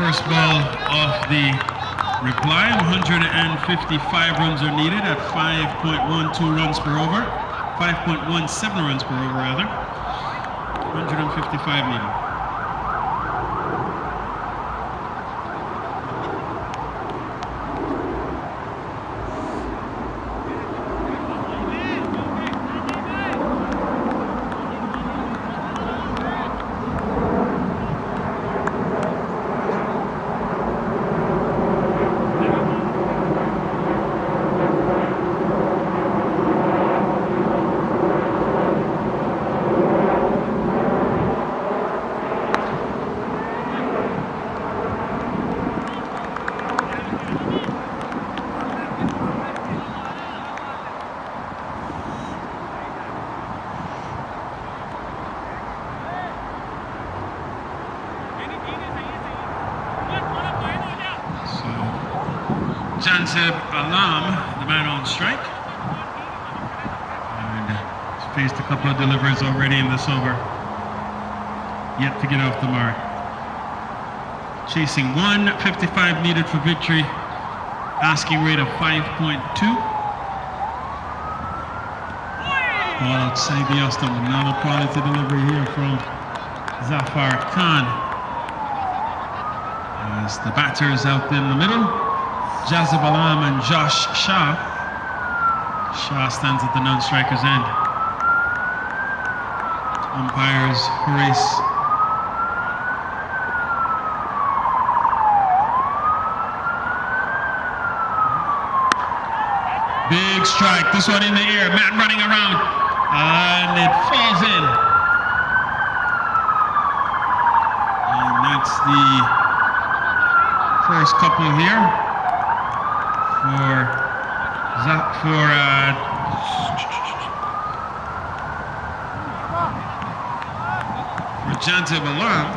first ball of the reply. 155 runs are needed at 5.12 runs per over. 5.17 runs per over, rather. 155 needed. Alam, the man on strike, and he's faced a couple of deliveries already in this over, yet to get off the mark. Chasing 155 needed for victory, asking rate of 5.2. Ball outside the Austin, another quality delivery here from Zafar Khan, as the batters out in the middle. Jazib Alam and Josh Shah. Shah stands at the non-striker's end. Umpires Horace big strike. This one in the air. Man running around. And it falls in. And that's the first couple here. For Jantib Alam.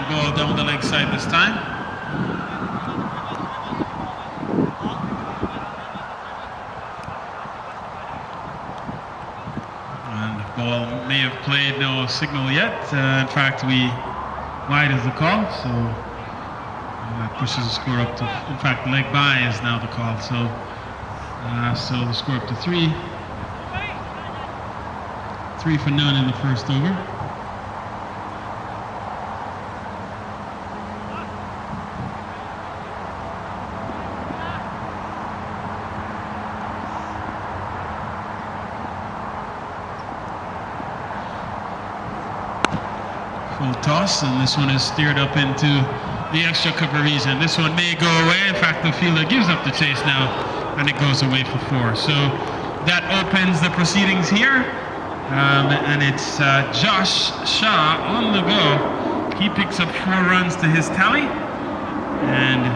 Ball down the leg side this time. And the ball may have played no signal yet. In fact, wide is the call, so that pushes the score up to, in fact, leg by is now the call. So, so the score up to 3. 3 for none in the first over. Toss, and this one is steered up into the extra coveries, and this one may go away. In fact, the fielder gives up the chase now, and it goes away for 4. So that opens the proceedings here, and it's Josh Shah on the go. He picks up 4 runs to his tally, and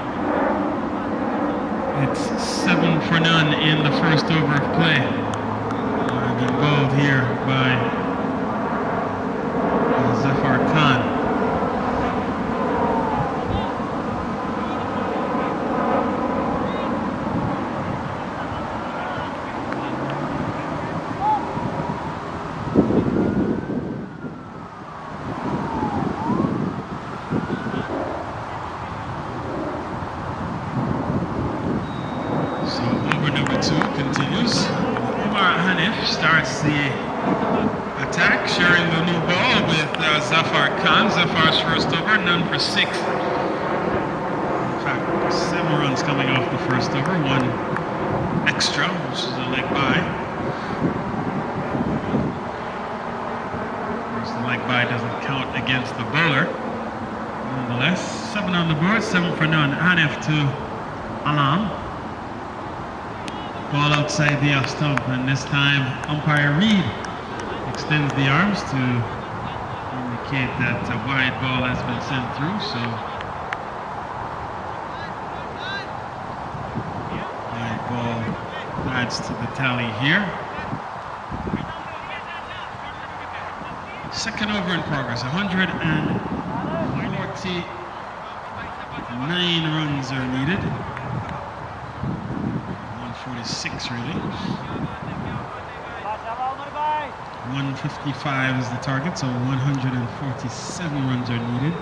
it's 7 for none in the first over of play. Involved here by Zafar Khan. So over number 2 continues. Umar Hanif starts the attack, sharing the new ball with Zafar Khan. Zafar's first over, none for 6. In fact, 7 runs coming off the first over, 1 extra, which is a leg by. Of course, the leg by doesn't count against the bowler. Nonetheless, 7 on the board, 7 for none. Hanif to Alam. Ball outside the off stump, and this time umpire Reed extends the arms to indicate that a wide ball has been sent through. So wide ball adds to the tally here. 10 over in progress. 149 runs are needed. 146 really. 155 is the target, so 147 runs are needed.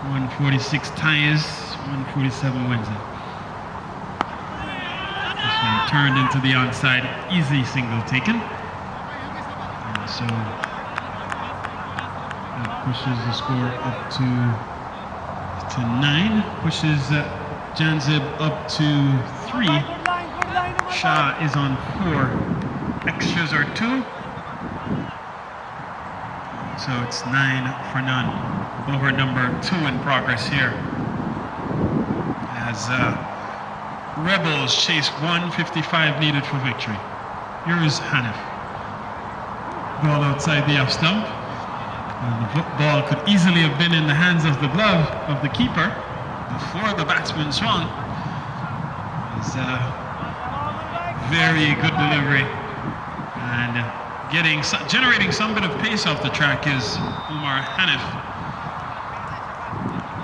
146 ties, 147 wins it. This one turned into the onside, easy single taken. And so that pushes the score up to 9, pushes Janzib up to 3. Shah is on 4. Extras are 2. So it's 9 for none. Over number 2 in progress here. As Rebels chase 155 needed for victory. Here is Hanif. Ball outside the off stump. And the ball could easily have been in the hands of the glove of the keeper before the batsman swung. It's very good delivery. And generating some bit of pace off the track is Umar Hanif.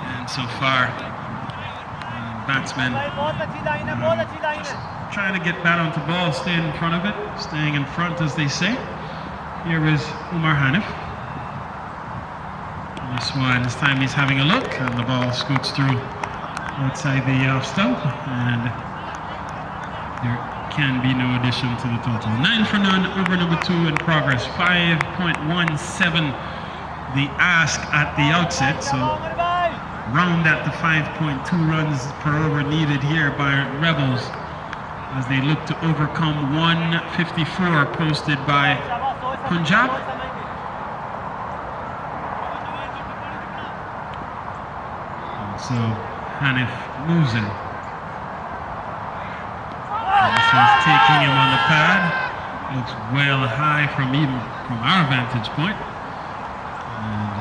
And so far, batsmen just trying to get bat onto ball, staying in front of it, staying in front as they say. Here is Umar Hanif. This time he's having a look, and the ball scoots through outside the off stump, and there can be no addition to the total. 9 for none, over number 2 in progress. 5.17 the ask at the outset, so round at the 5.2 runs per over needed here by Rebels as they look to overcome 154 posted by Punjab. And so Hanif moves in. So he's taking him on the pad. Looks well high from our vantage point. And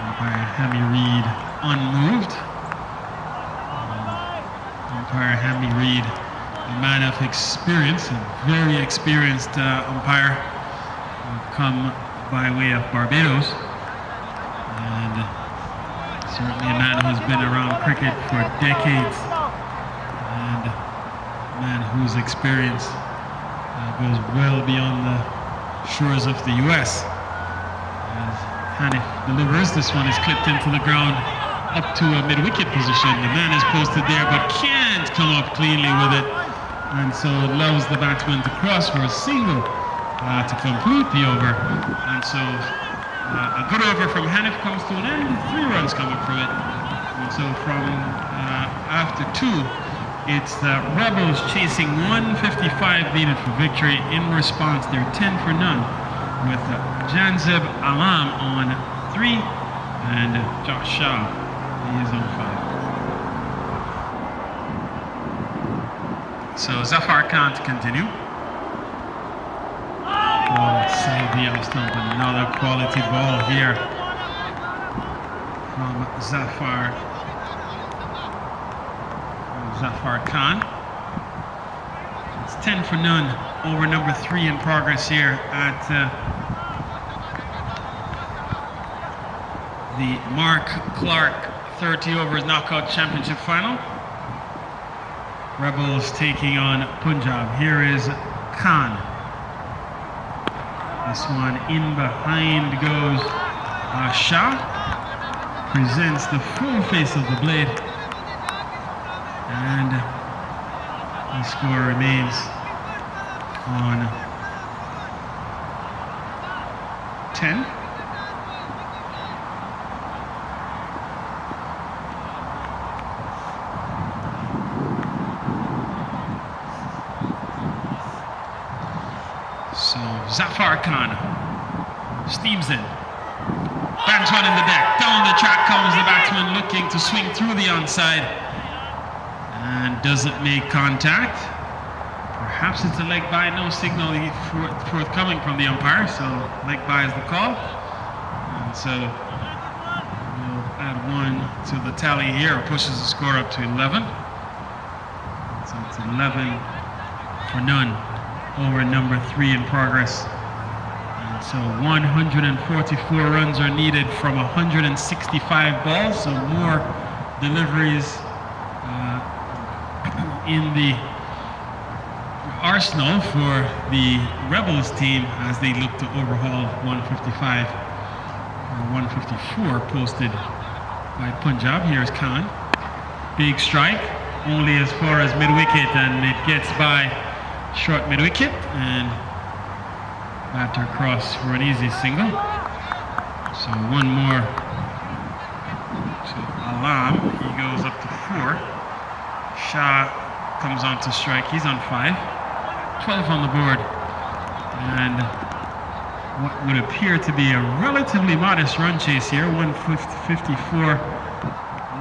umpire Hammy Reid unmoved. Umpire Hammy Reid, a man of experience, a very experienced umpire, come by way of Barbados. And certainly a man who's been around cricket for decades. And man whose experience goes well beyond the shores of the US. As Hanif delivers, this one is clipped into the ground up to a mid-wicket position. The man is posted there but can't come up cleanly with it, and so allows the batsman to cross for a single to complete the over. And so a good over from Hanif comes to an end, 3 runs coming from it. And so from after 2, it's the Rebels chasing 155 needed for victory. In response, they're 10 for none with Janzib Alam on 3 and Josh Shah, he is on 5. So Zafar Khan to continue. Ball inside the off stump, another quality ball here from Zafar Khan. It's 10 for none, over number 3 in progress here at the Mark Clarke 30 overs knockout championship final. Rebels taking on Punjab. Here is Khan. This one in behind goes Shah. Presents the full face of the blade. And the score remains on 10. So Zafar Khan steams in. Bangs one in the deck. Down the track comes the batsman looking to swing through the onside. And doesn't make contact. Perhaps it's a leg by, no signal forthcoming from the umpire, so leg by is the call. And so we'll add 1 to the tally here, pushes the score up to 11. So it's 11 for none over number 3 in progress. And So 144 runs are needed from 165 balls, so more deliveries in the arsenal for the Rebels team as they look to overhaul 155 or 154 posted by Punjab. Here's Khan. Big strike, only as far as mid-wicket, and it gets by short mid-wicket, and batter cross for an easy single. So one more to Alam. He goes up to 4. Shah comes on to strike. He's on 5. 12 on the board. And what would appear to be a relatively modest run chase here. 154.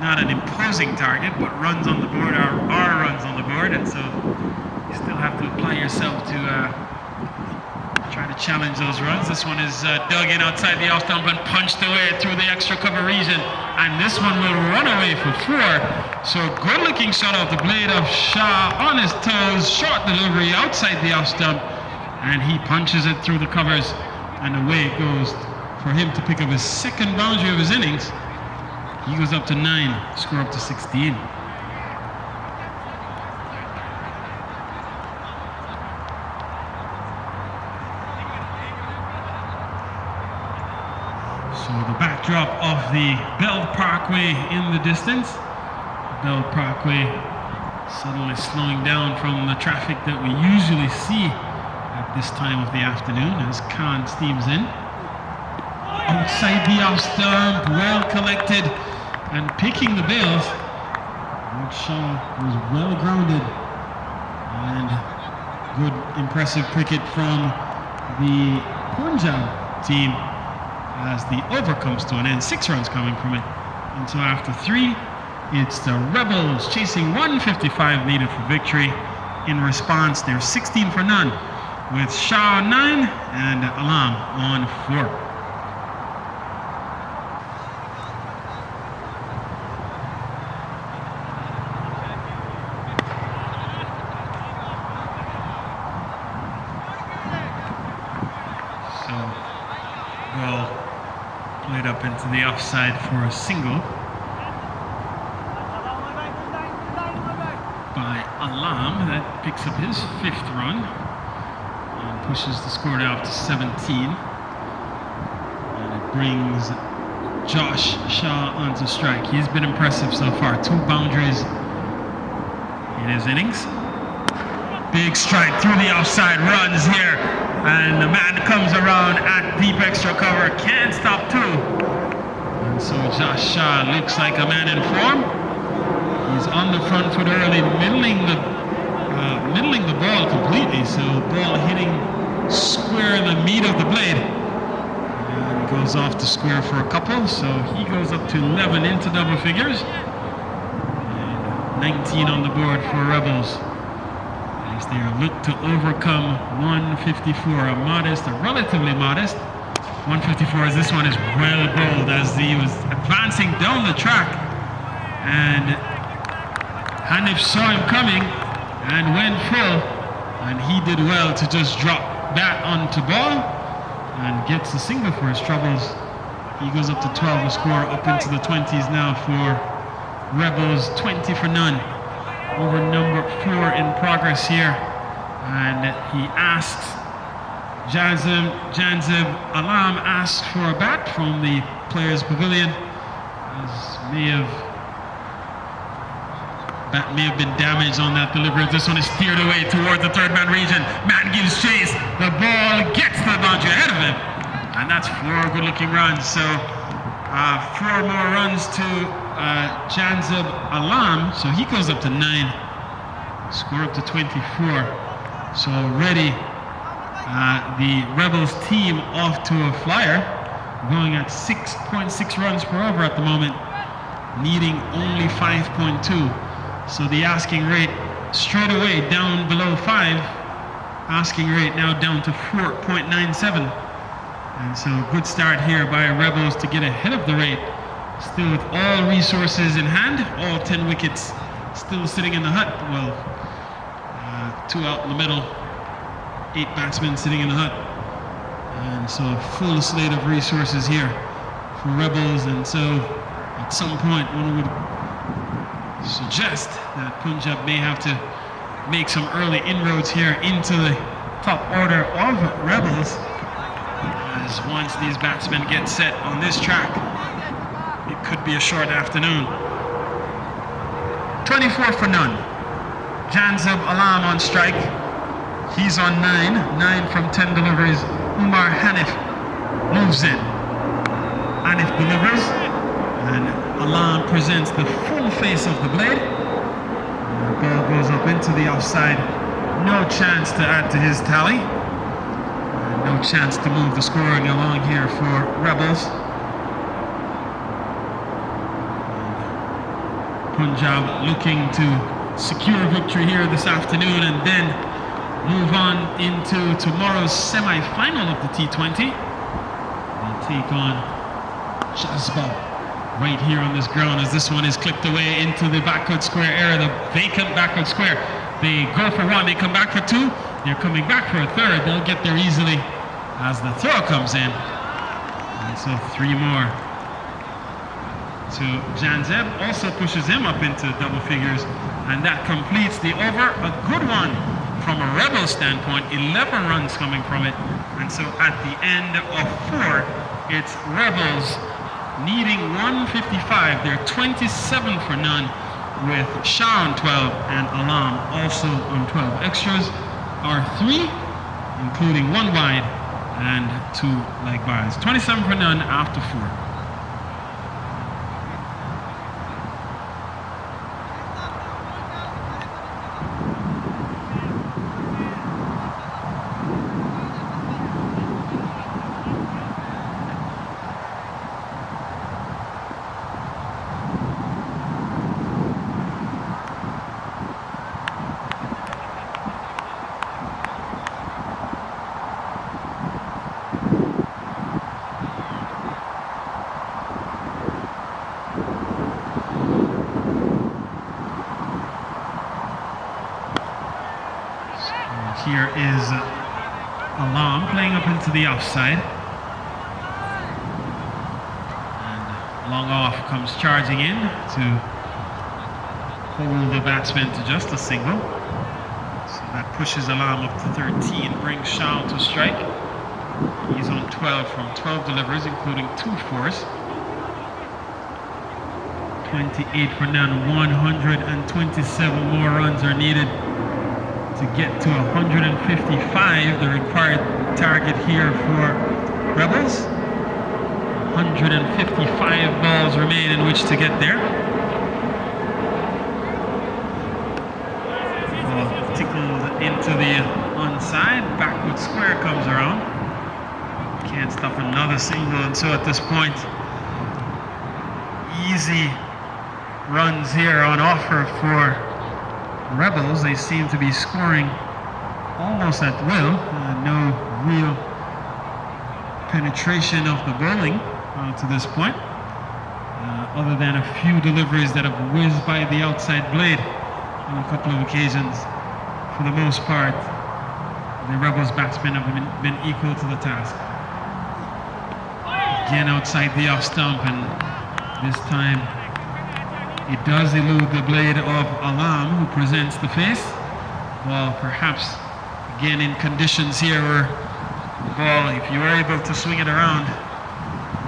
Not an imposing target, but runs on the board are runs on the board. And so you still have to apply yourself to try to challenge those runs. This one is dug in outside the off stump and punched away through the extra cover region. And this one will run away for 4. So good looking shot off the blade of Shah on his toes. Short delivery outside the off stump. And he punches it through the covers. And away it goes for him to pick up his second boundary of his innings. He goes up to 9, score up to 16. So the backdrop of the Bell Parkway in the distance. Bell Parkway suddenly slowing down from the traffic that we usually see at this time of the afternoon as Khan steams in. Outside the off stump, well collected and picking the bails. Shaw was well grounded and good impressive cricket from the Punjab team as the over comes to an end. 6 runs coming from it. And so after 3, it's the Rebels chasing 155 needed for victory. In response, they're 16 for none with Shah on 9 and Alam on 4. Played up into the offside for a single by Alam. That picks up his 5th run and pushes the score down to 17. And it brings Josh Shah onto strike. He's been impressive so far. 2 boundaries in his innings. Big strike through the offside, runs here. And the man comes around at deep extra cover, can't stop 2. And so Josh Shah looks like a man in form. He's on the front foot early, middling the ball completely. So ball hitting square in the meat of the blade. And goes off the square for a couple. So he goes up to 11 into double figures. And 19 on the board for Rebels. They are looked to overcome 154, a relatively modest 154, as this one is well bowled as he was advancing down the track, and Hanif saw him coming and went full, and he did well to just drop bat onto ball and gets a single for his troubles. He goes up to 12, the score up into the 20s now for Rebels, 20 for none. Over number 4 in progress here, and he asks Janzib Alam asks for a bat from the players' pavilion, as bat may have been damaged on that delivery. This one is steered away towards the 3rd man region. Man gives chase, the ball gets to the boundary ahead of him, and that's 4 good-looking runs. So 4 more runs to Janzib Alam, so he goes up to 9, score up to 24. So already the Rebels team off to a flyer, going at 6.6 runs per over at the moment, needing only 5.2. So the asking rate straight away down below 5, asking rate now down to 4.97. And so good start here by Rebels to get ahead of the rate. Still with all resources in hand, all 10 wickets still sitting in the hut. Well, 2 out in the middle, 8 batsmen sitting in the hut. And so a full slate of resources here for Rebels, and so at some point one would suggest that Punjab may have to make some early inroads here into the top order of Rebels, as once these batsmen get set on this track, it could be a short afternoon. 24 for none. Janzib Alam on strike. He's on 9 from 10 deliveries. Umar Hanif moves in. Hanif delivers, and Alam presents the full face of the blade. The ball goes up into the offside. No chance to add to his tally. No chance to move the scoring along here for Rebels. Punjab looking to secure victory here this afternoon and then move on into tomorrow's semi-final of the T20. They'll take on Jazba right here on this ground, as this one is clipped away into the backward square area, the vacant backward square. They go for one, they come back for two, they're coming back for a third. They'll get there easily as the throw comes in. And so 3 more to Janzeb, also pushes him up into double figures, and that completes the over. A good one from a Rebel standpoint, 11 runs coming from it. And so at the end of 4, it's Rebels needing 155. They're 27 for none, with Shah on 12 and Alam also on 12. Extras are 3, including 1 wide and 2 leg byes. 27 for none after 4. Here is Alam playing up into the offside. And long off comes charging in to hold the batsman to just a single. So that pushes Alam up to 13, brings Shah to strike. He's on 12 from 12 deliveries, including 2 fours. 28 for none, 127 more runs are needed to get to 155, the required target here for Rebels. 155 balls remain in which to get there. Ball tickled into the onside, backward square comes around. Can't stop another single, and so at this point, easy runs here on offer for Rebels. They seem to be scoring almost at will. No real penetration of the bowling to this point, other than a few deliveries that have whizzed by the outside blade on a couple of occasions. For the most part, the Rebels batsmen have been equal to the task. Again outside the off stump, and this time it does elude the blade of Alam, who presents the face. Well, perhaps again in conditions here where the ball, if you were able to swing it around,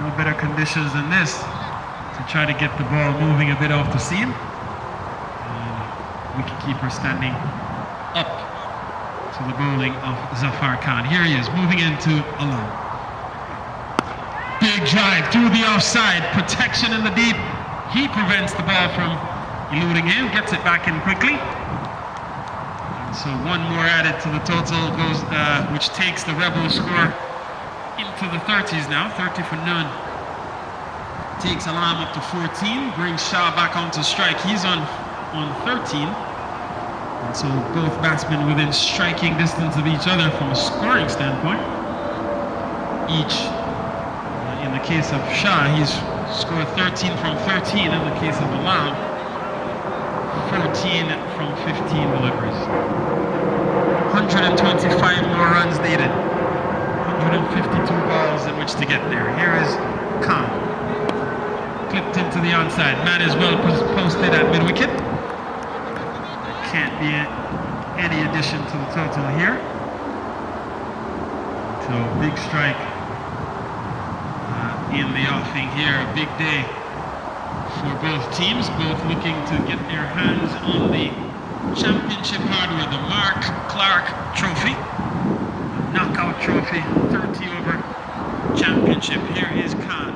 no better conditions than this to try to get the ball moving a bit off the seam. And wicketkeeper standing up to the bowling of Zafar Khan. Here he is, moving into Alam. Big drive through the offside, protection in the deep. He prevents the ball from eluding him, gets it back in quickly. And so 1 more added to the total, goes, which takes the Rebels score into the 30s now, 30 for none. Takes Alam up to 14, brings Shah back onto strike. He's on 13. And so both batsmen within striking distance of each other from a scoring standpoint. Each, in the case of Shah, he's scored 13 from 13. In the case of Alam, 14 from 15 deliveries. 125 more runs needed. 152 balls in which to get there. Here is Khan. Clipped into the onside. Man is well posted at mid-wicket. Can't be any addition to the total here. So big strike in the offing here. A big day for both teams, both looking to get their hands on the championship hardware, the Clarke trophy, knockout trophy, 30 over championship. Here is Khan.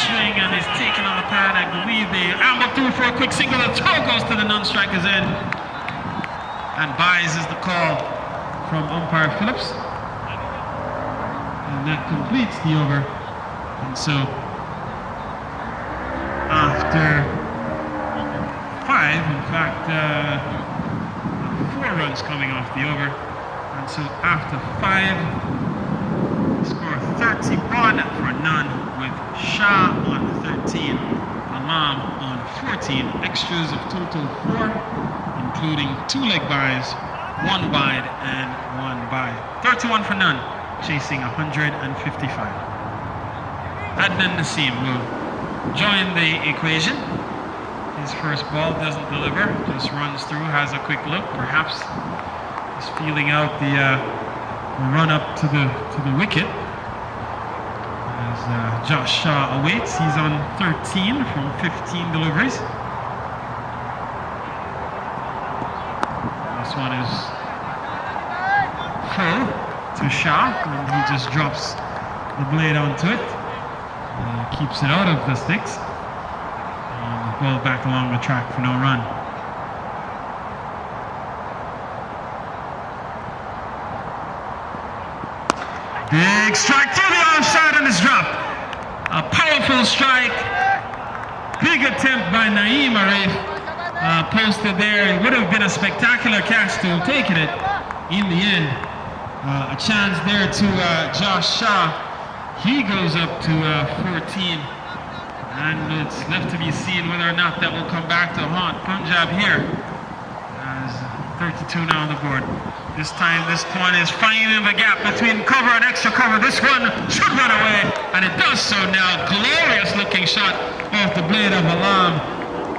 Swing and he's taken on the pad. I believe they amble through for a quick single. The throw goes to the non-striker's end. And buys is the call from umpire Phillips. And that completes the over. And so after 5, in fact, 4 runs coming off the over. And so after 5, score 31 for none, with Shah on 13, Alam on 14, extras of total 4, including 2 leg byes, 1 wide and 1 bye. 31 for none, chasing 155. Adnan Naseem will join the equation. His first ball doesn't deliver, just runs through, has a quick look, perhaps is feeling out the run up to the wicket. As Josh Shah awaits, he's on 13 from 15 deliveries. This one is full to Shah, and he just drops the blade onto it. Keeps it out of the sticks. And the ball back along the track for no run. Big strike to the offside and it's dropped. A powerful strike. Big attempt by Naeem Arif. Posted there. It would have been a spectacular catch to have taken it in the end. A chance there to Josh Shah. He goes up to 14. And it's left to be seen whether or not that will come back to haunt Punjab here. As 32 now on the board. This time, this one is finding the gap between cover and extra cover. This one should run away, and it does so now. Glorious looking shot off the blade of Alam.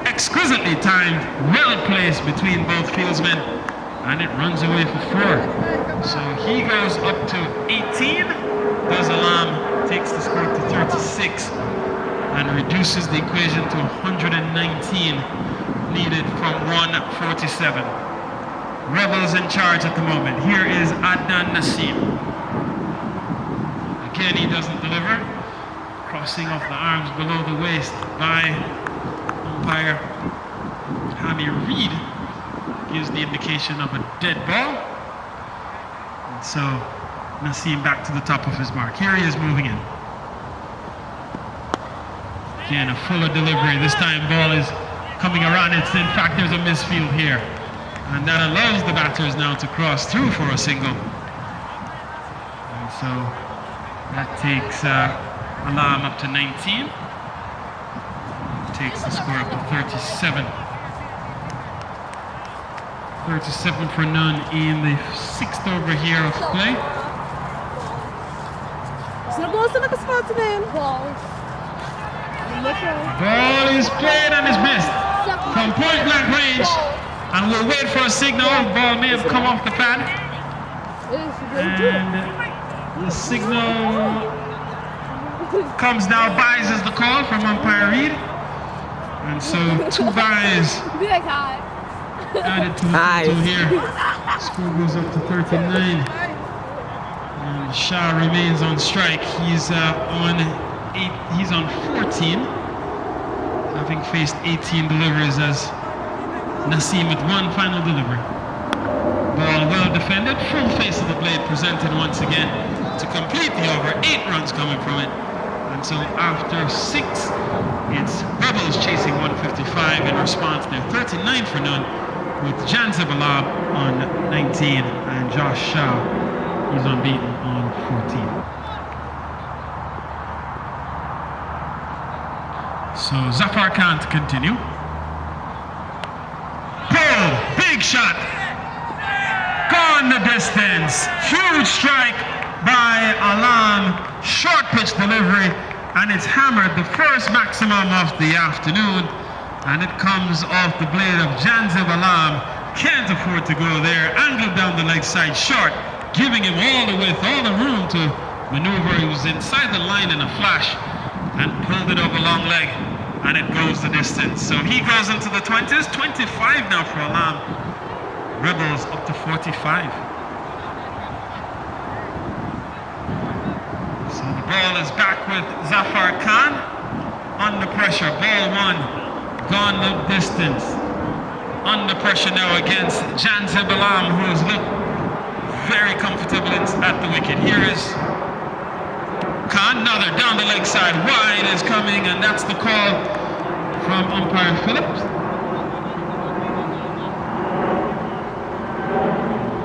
Exquisitely timed, well placed between both fieldsmen, and it runs away for 4. So he goes up to 18. Does Alam, takes the score to 36, and reduces the equation to 119, needed from 147. Rebels in charge at the moment. Here is Adnan Naseem. Again, he doesn't deliver. Crossing off the arms below the waist by umpire Hami Reed gives the indication of a dead ball. And so Naseem back to the top of his mark. Here he is moving in. Again, a fuller delivery. This time ball is coming around. It's in fact there's a misfield here. And that allows the batters now to cross through for a single. And so that takes Alam up to 19. Takes the score up to 37. 37 for none in the 6th over here of play. Ball is played and is missed from point blank range. And we'll wait for a signal. Ball may have come off the pad. And the signal comes now. Buys is the call from umpire Reed. And so 2 buys added to the total here. Score goes up to 39. And Shah remains on strike. He's on 14, having faced 18 deliveries as Naseem with 1 final delivery. Ball well defended, full face of the blade presented once again to complete the over. 8 runs coming from it. And so after 6, it's Rebels chasing 155 in response. They're 39 for none with Janzib Alab on 19 and Josh Shah, he's unbeaten on 14. So Zafar Khan to continue. Big shot, gone the distance, huge strike by Alam, short pitch delivery, and it's hammered, the first maximum of the afternoon, and it comes off the blade of Janzib Alam. Can't afford to go there, angled down the leg side short, giving him all the width, all the room to maneuver. He was inside the line in a flash and pulled it over long leg, and it goes the distance. So he goes into the 20s, 25 now for Alam. Rebels up to 45. So the ball is back with Zafar Khan. Under pressure, ball one, gone the distance. Under pressure now against Janzib Alam, who has looked very comfortable at the wicket. Here is Khan, another down the leg side, wide is coming, and that's the call from umpire Phillips.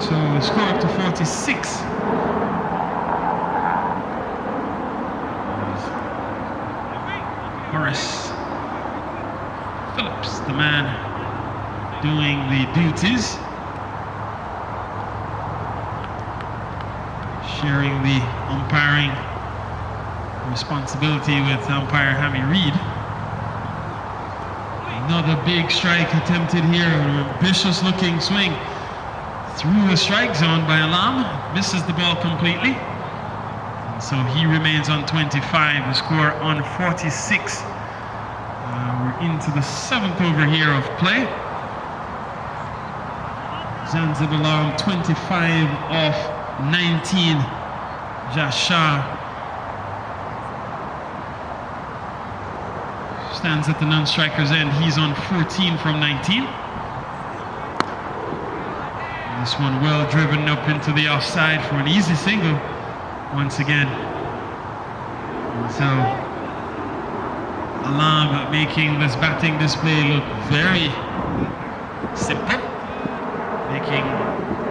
So the score up to 46. Horace Phillips, the man doing the duties, sharing the umpiring responsibility with umpire Hammy Reid. Another big strike attempted here, an ambitious looking swing through the strike zone by Alam, misses the ball completely. And so he remains on 25, the score on 46. We're into the 7th over here of play. Janzib Alam 25 off 19. Josh Shah stands at the non-striker's end. He's on 14 from 19. And this one well driven up into the offside for an easy single once again. And so Alam making this batting display look very simple, making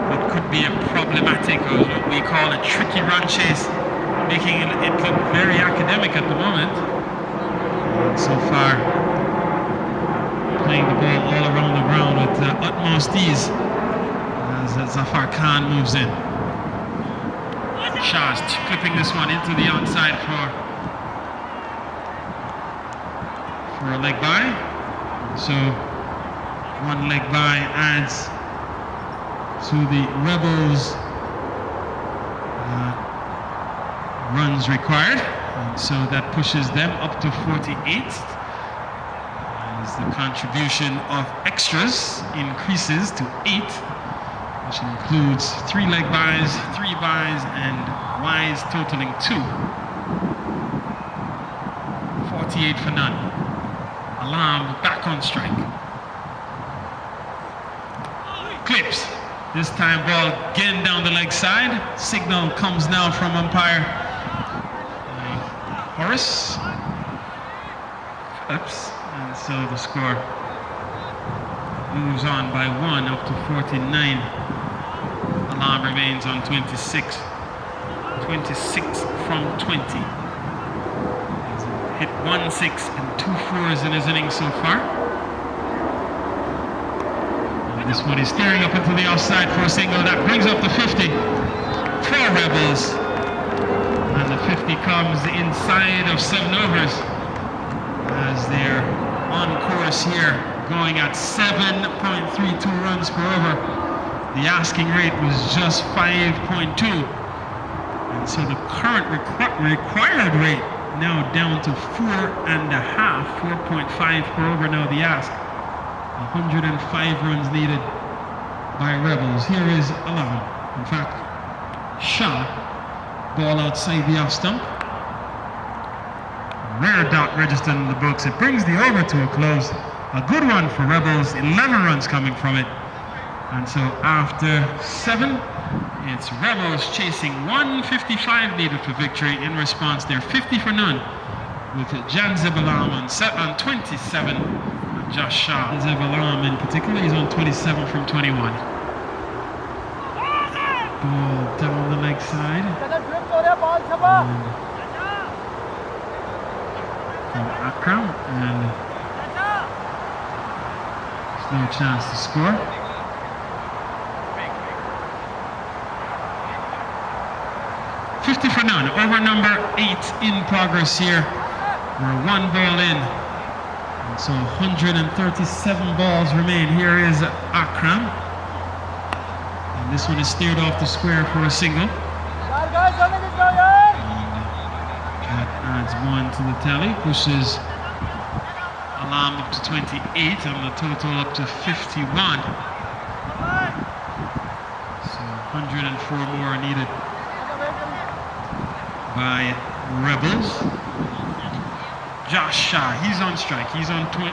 what could be a problematic, or what we call a tricky run chase, making it look very academic at the moment. And so far, playing the ball all around the ground with utmost ease as Zafar Khan moves in. Shah's clipping this one into the onside for a leg by. So one leg by adds to the Rebels runs required, and so that pushes them up to 48 as the contribution of extras increases to 8, which includes 3 leg buys, 3 buys, and wides totaling 2. 48 for none. Alam back on strike. Clips. This time ball again down the leg side. Signal comes now from umpire Horace Phillips. And so the score moves on by 1 up to 49. Alam remains on 26. 26 from 20. He's hit 1 6 and 2 4s in his innings so far. This one is staring up into the offside for a single that brings up the 50 for Rebels, and the 50 comes inside of 7 overs as they're on course here, going at 7.32 runs per over. The asking rate was just 5.2, and so the current required rate now down to 4.5, 4.5 per over now the ask. 105 runs needed by Rebels. Here is Alam. In fact, Shah, ball outside the off stump. Rare dot registered in the books. It brings the over to a close. A good one for Rebels, 11 runs coming from it. And so after 7, it's Rebels chasing 155 needed for victory. In response, they're 50 for none with Janzib Alam on 27. Josh Shah. Janzib Alam in particular, he's on 27 from 21. Ball down the leg side. And from Akram, and there's no chance to score. 40 for none. Over number 8 in progress here. We're 1 ball in. And so 137 balls remain. Here is Akram. And this one is steered off the square for a single. That adds 1 to the tally, pushes Alam up to 28 and the total up to 51. So 104 more needed by Rebels. Josh Shah, he's on strike. He's on 14.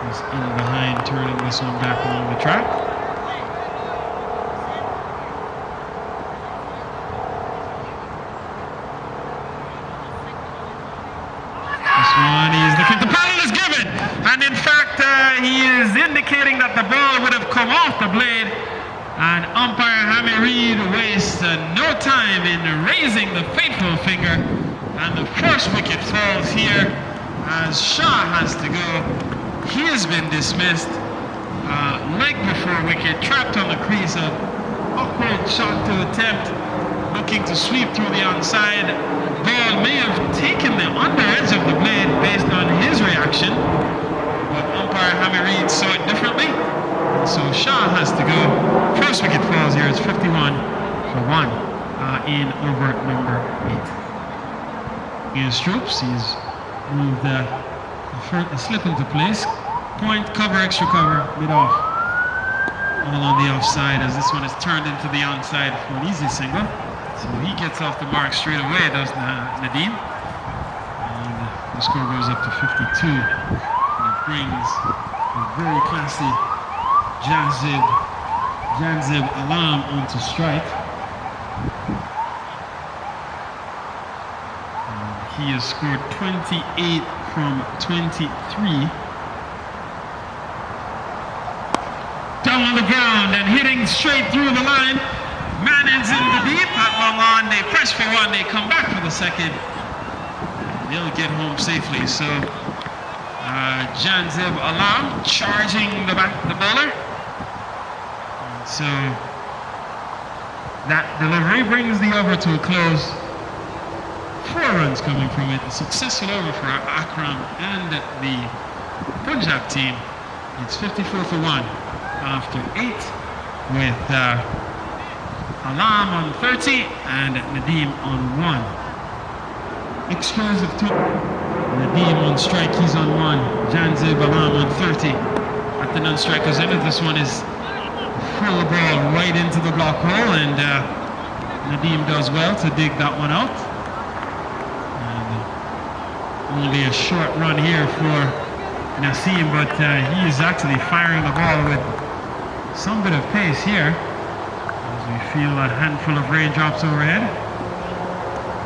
He's in behind, turning this one back along the track. This one, he's looking. The paddle is given, and in fact, he is indicating that the ball would have come off the blade. And umpire Hammy Reid wastes no time in raising the fateful finger, and the first wicket falls here as Shah has to go. He has been dismissed. Leg before wicket, trapped on the crease. An awkward shot to attempt, looking to sweep through the onside. Ball may have taken the under edge of the blade based on his reaction, but umpire Hammy Reid saw it differently. So Shah has to go. First wicket falls here. It's 51 for 1 in over number 8. Here's Stroops. He's moved the slip into place. Point, cover, extra cover, mid off. All on the offside as this one is turned into the onside for an easy single. So he gets off the mark straight away, does Nadeem. And the score goes up to 52. And it brings a very classy Janzib Alam onto strike. And he has scored 28 from 23. Down on the ground and hitting straight through the line. Manning's in the deep, not long on. They press for 1, they come back for the second. They'll get home safely. So Janzib Alam charging the bowler. So that delivery brings the over to a close. 4 runs coming from it. A successful over for Akram and the Punjab team. It's 54 for 1 after 8 with Alam on 30 and Nadeem on 1. Explosive to Nadeem on strike, he's on 1. Janzib Alam on 30 at the non-strikers end. This one is full ball right into the block hole, and Nadeem does well to dig that one out. And only a short run here for Naseem, but he is actually firing the ball with some bit of pace here as we feel a handful of raindrops overhead.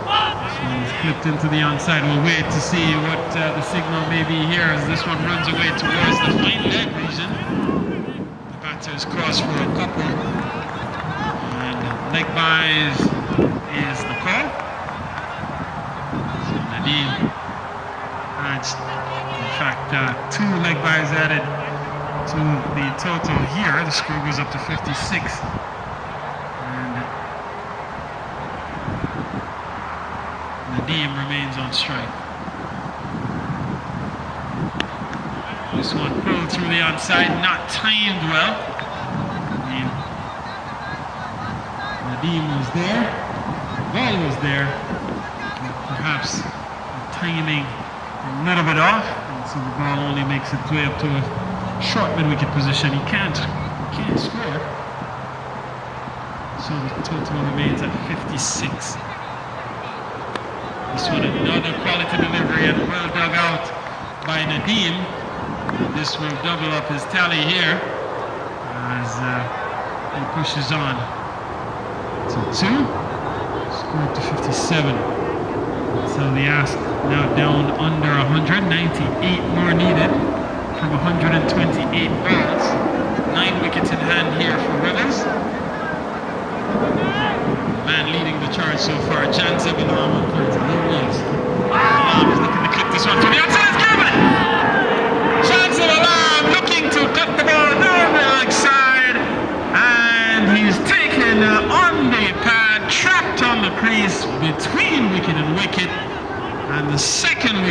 This one is clipped into the onside. We'll wait to see what the signal may be here as this one runs away towards the fine leg region. The batters cross for a couple, and leg buys is the call. So Nadeem adds, in fact, 2 leg buys added to the total here. The score goes up to 56. And Nadeem remains on strike. This one pulled through the onside, not timed well. Nadeem was there, the ball was there, perhaps the timing a little bit off, and so the ball only makes its way up to a short mid-wicket position. He can't score. So the total remains at 56. This one, another quality delivery and well dug out by Nadeem. This will double up his tally here as he pushes on. So 2, score up to 57. So the ask now down under 100, 98 more needed from 128 balls. 9 wickets in hand here for Rivers. Man leading the charge so far, Janzib Alam on 30. There he is. Alam is looking to clip this one to the outside. It's given!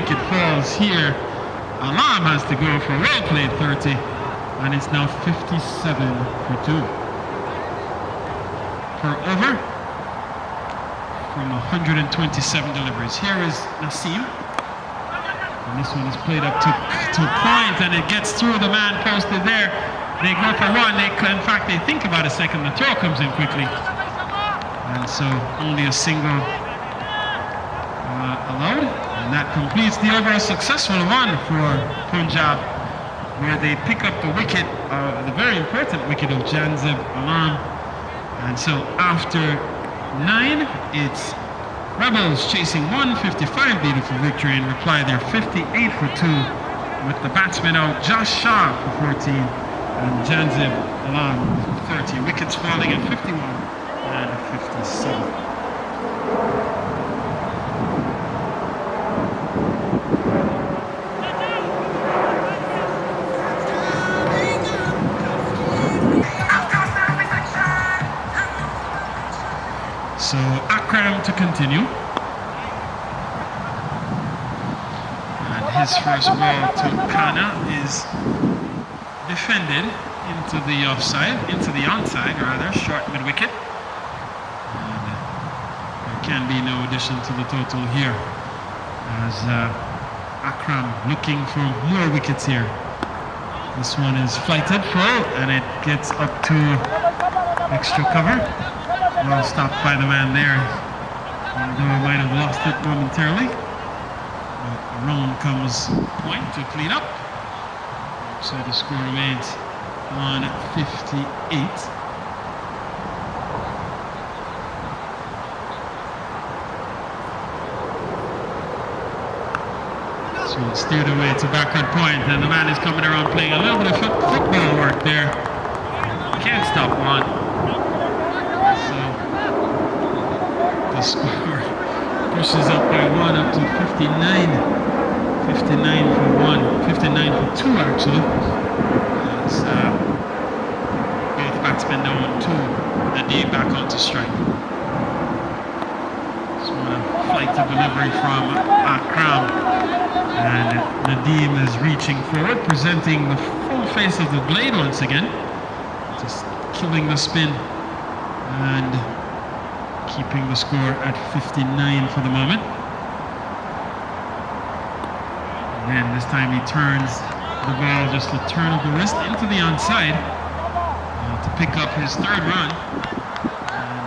wicket falls here, Alam has to go for well played 30, and it's now 57 for 2. Per over from 127 deliveries. Here is Naseem. And this one is played up to point, and it gets through the man posted there. They go for one. In fact, they think about a second. The throw comes in quickly. And so only a single allowed. And that completes the over. A successful run for Punjab, where they pick up the wicket, the very important wicket of Janzib Alam. And so after 9, it's Rebels chasing 155 needed for victory. In reply, they're 58 for 2 with the batsman out, Josh Shah for 14 and Janzib Alam for 30. Wickets falling at 51 and 57. So Akram to continue. And his first ball to Kana is defended into the onside rather, short mid wicket. And there can be no addition to the total here, as Akram looking for more wickets here. This one is flighted full, and it gets up to extra cover. Well stopped by the man there, although I might have lost it momentarily. But around comes point to clean up. So the score remains on 58. So it's steered away to backward point, and the man is coming around playing a little bit of football work there. Can't stop one. The score pushes up by 1 up to 59. 59 for 1, 59 for 2 actually. As both batsmen now on 2. Nadeem back onto strike. So a flighted delivery from Akram. And Nadeem is reaching forward, presenting the full face of the blade once again. Just killing the spin and keeping the score at 59 for the moment. And this time he turns the ball just a turn of the wrist into the onside to pick up his 3rd run, and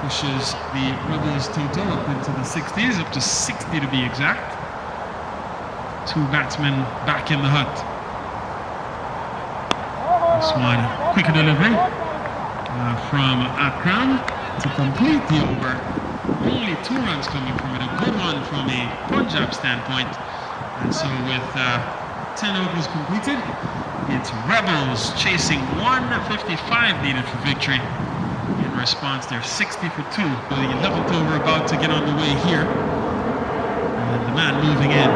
pushes the Rebels total up into the 60s, up to 60 to be exact. 2 batsmen back in the hut. This one, quicker delivery from Akram to complete the over. Only 2 runs coming from it, a good one from a Punjab standpoint. And so with 10 overs completed, it's Rebels chasing 155 needed for victory. In response, they're 60 for 2. The 11th over about to get on the way here. And the man moving in.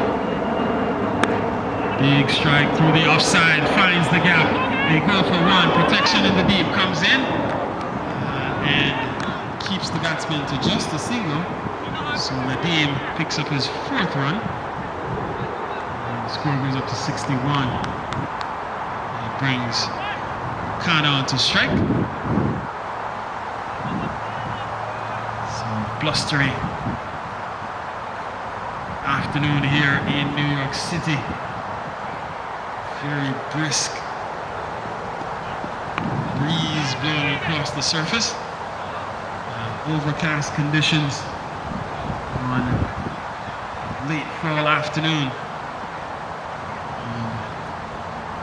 Big strike through the offside, finds the gap. They go for 1, protection in the deep, comes in and keeps the batsman to just a single. So Nadeem picks up his 4th run. And the score goes up to 61. He brings Kana onto strike. So blustery afternoon here in New York City. Very brisk breeze blowing across the surface. Overcast conditions on late fall afternoon.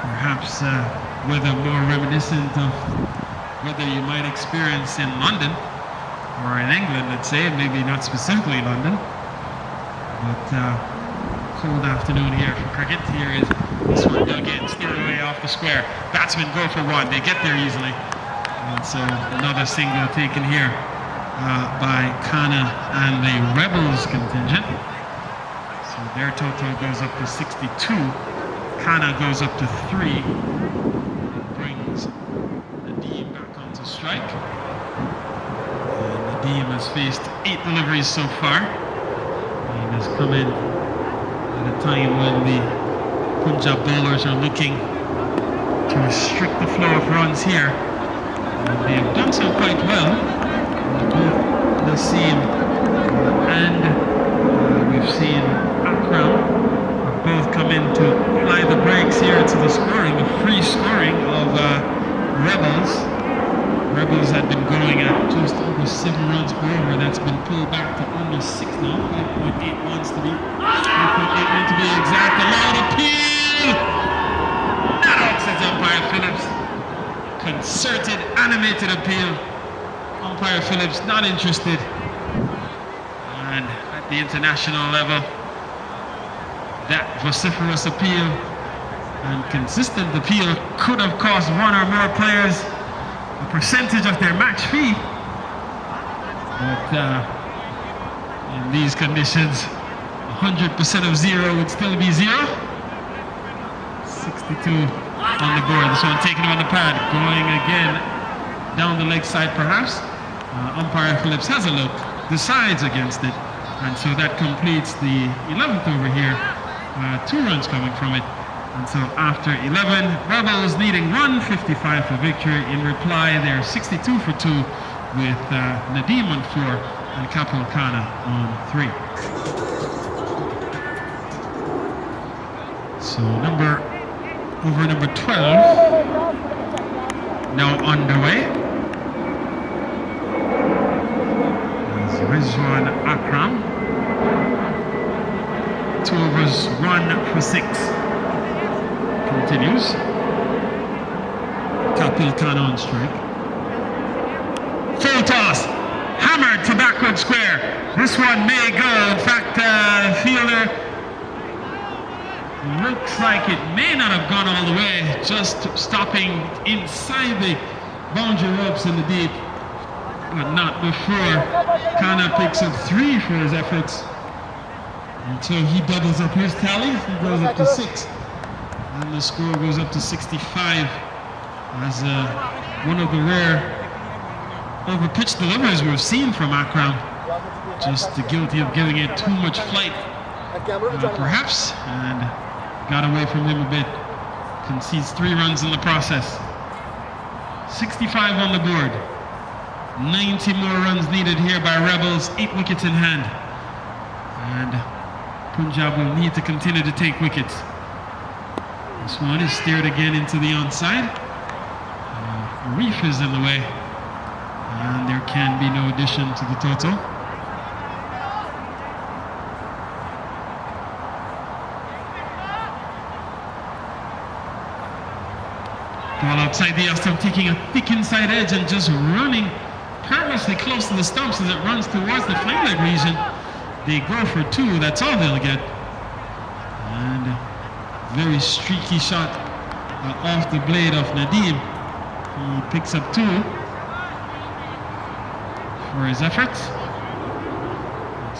Perhaps weather more reminiscent of weather you might experience in London or in England, let's say, maybe not specifically London. But cold afternoon here for cricket. Here is this one dug in, steered away off the square. Batsmen go for 1, they get there easily. And so another single taken here by Kana and the Rebels contingent. So their total goes up to 62. Kana goes up to 3. It brings Nadeem back onto strike. And Nadeem has faced 8 deliveries so far. He has come in at a time when the Punjab bowlers are looking to restrict the flow of runs here. And they have done so quite well. Both Naseem and we've seen Akram have both come in to apply the brakes here to the scoring, the free scoring of Rebels. Rebels had been going at just over 7 runs per over. That's been pulled back to almost 6 now. 5.81 to be 5.81 to be exact. A loud appeal! Not out, says umpire Phillips. Concerted, animated appeal. Umpire Phillips not interested. And at the international level, that vociferous appeal and consistent appeal could have cost one or more players a percentage of their match fee. But in these conditions, 100% of 0 would still be 0. 62 on the board. This one taken on the pad, going again down the leg side perhaps. Umpire Phillips has a look, decides against it, and so that completes the 11th over here. 2 runs coming from it. And so after 11, Rebels needing 155 for victory. In reply, they're 62 for 2 with Nadeem on 4 and Kapil Khanna on 3. So over number 12 now underway. As Rizwan Akram. 2 overs, 1 for 6. Continues. Kapil Khanna on strike. Full toss. Hammered to backward square. This one may go. In fact, fielder looks like it may not have gone all the way. Just stopping inside the boundary ropes in the deep. But not before Khanna picks up 3 for his efforts. Until he doubles up his tally. He goes up to 6. And the score goes up to 65 as one of the rare over-pitch deliveries we've seen from Akram. Just guilty of giving it too much flight, perhaps, and got away from him a bit. Concedes 3 runs in the process. 65 on the board. 90 more runs needed here by Rebels, 8 wickets in hand. And Punjab will need to continue to take wickets. This one is steered again into the onside. Reef is in the way, and there can be no addition to the total. Ball outside the off stump, taking a thick inside edge and just running perilously close to the stumps as it runs towards the flank leg region. They go for 2, that's all they'll get. And very streaky shot off the blade of Nadeem. He picks up 2 for his efforts.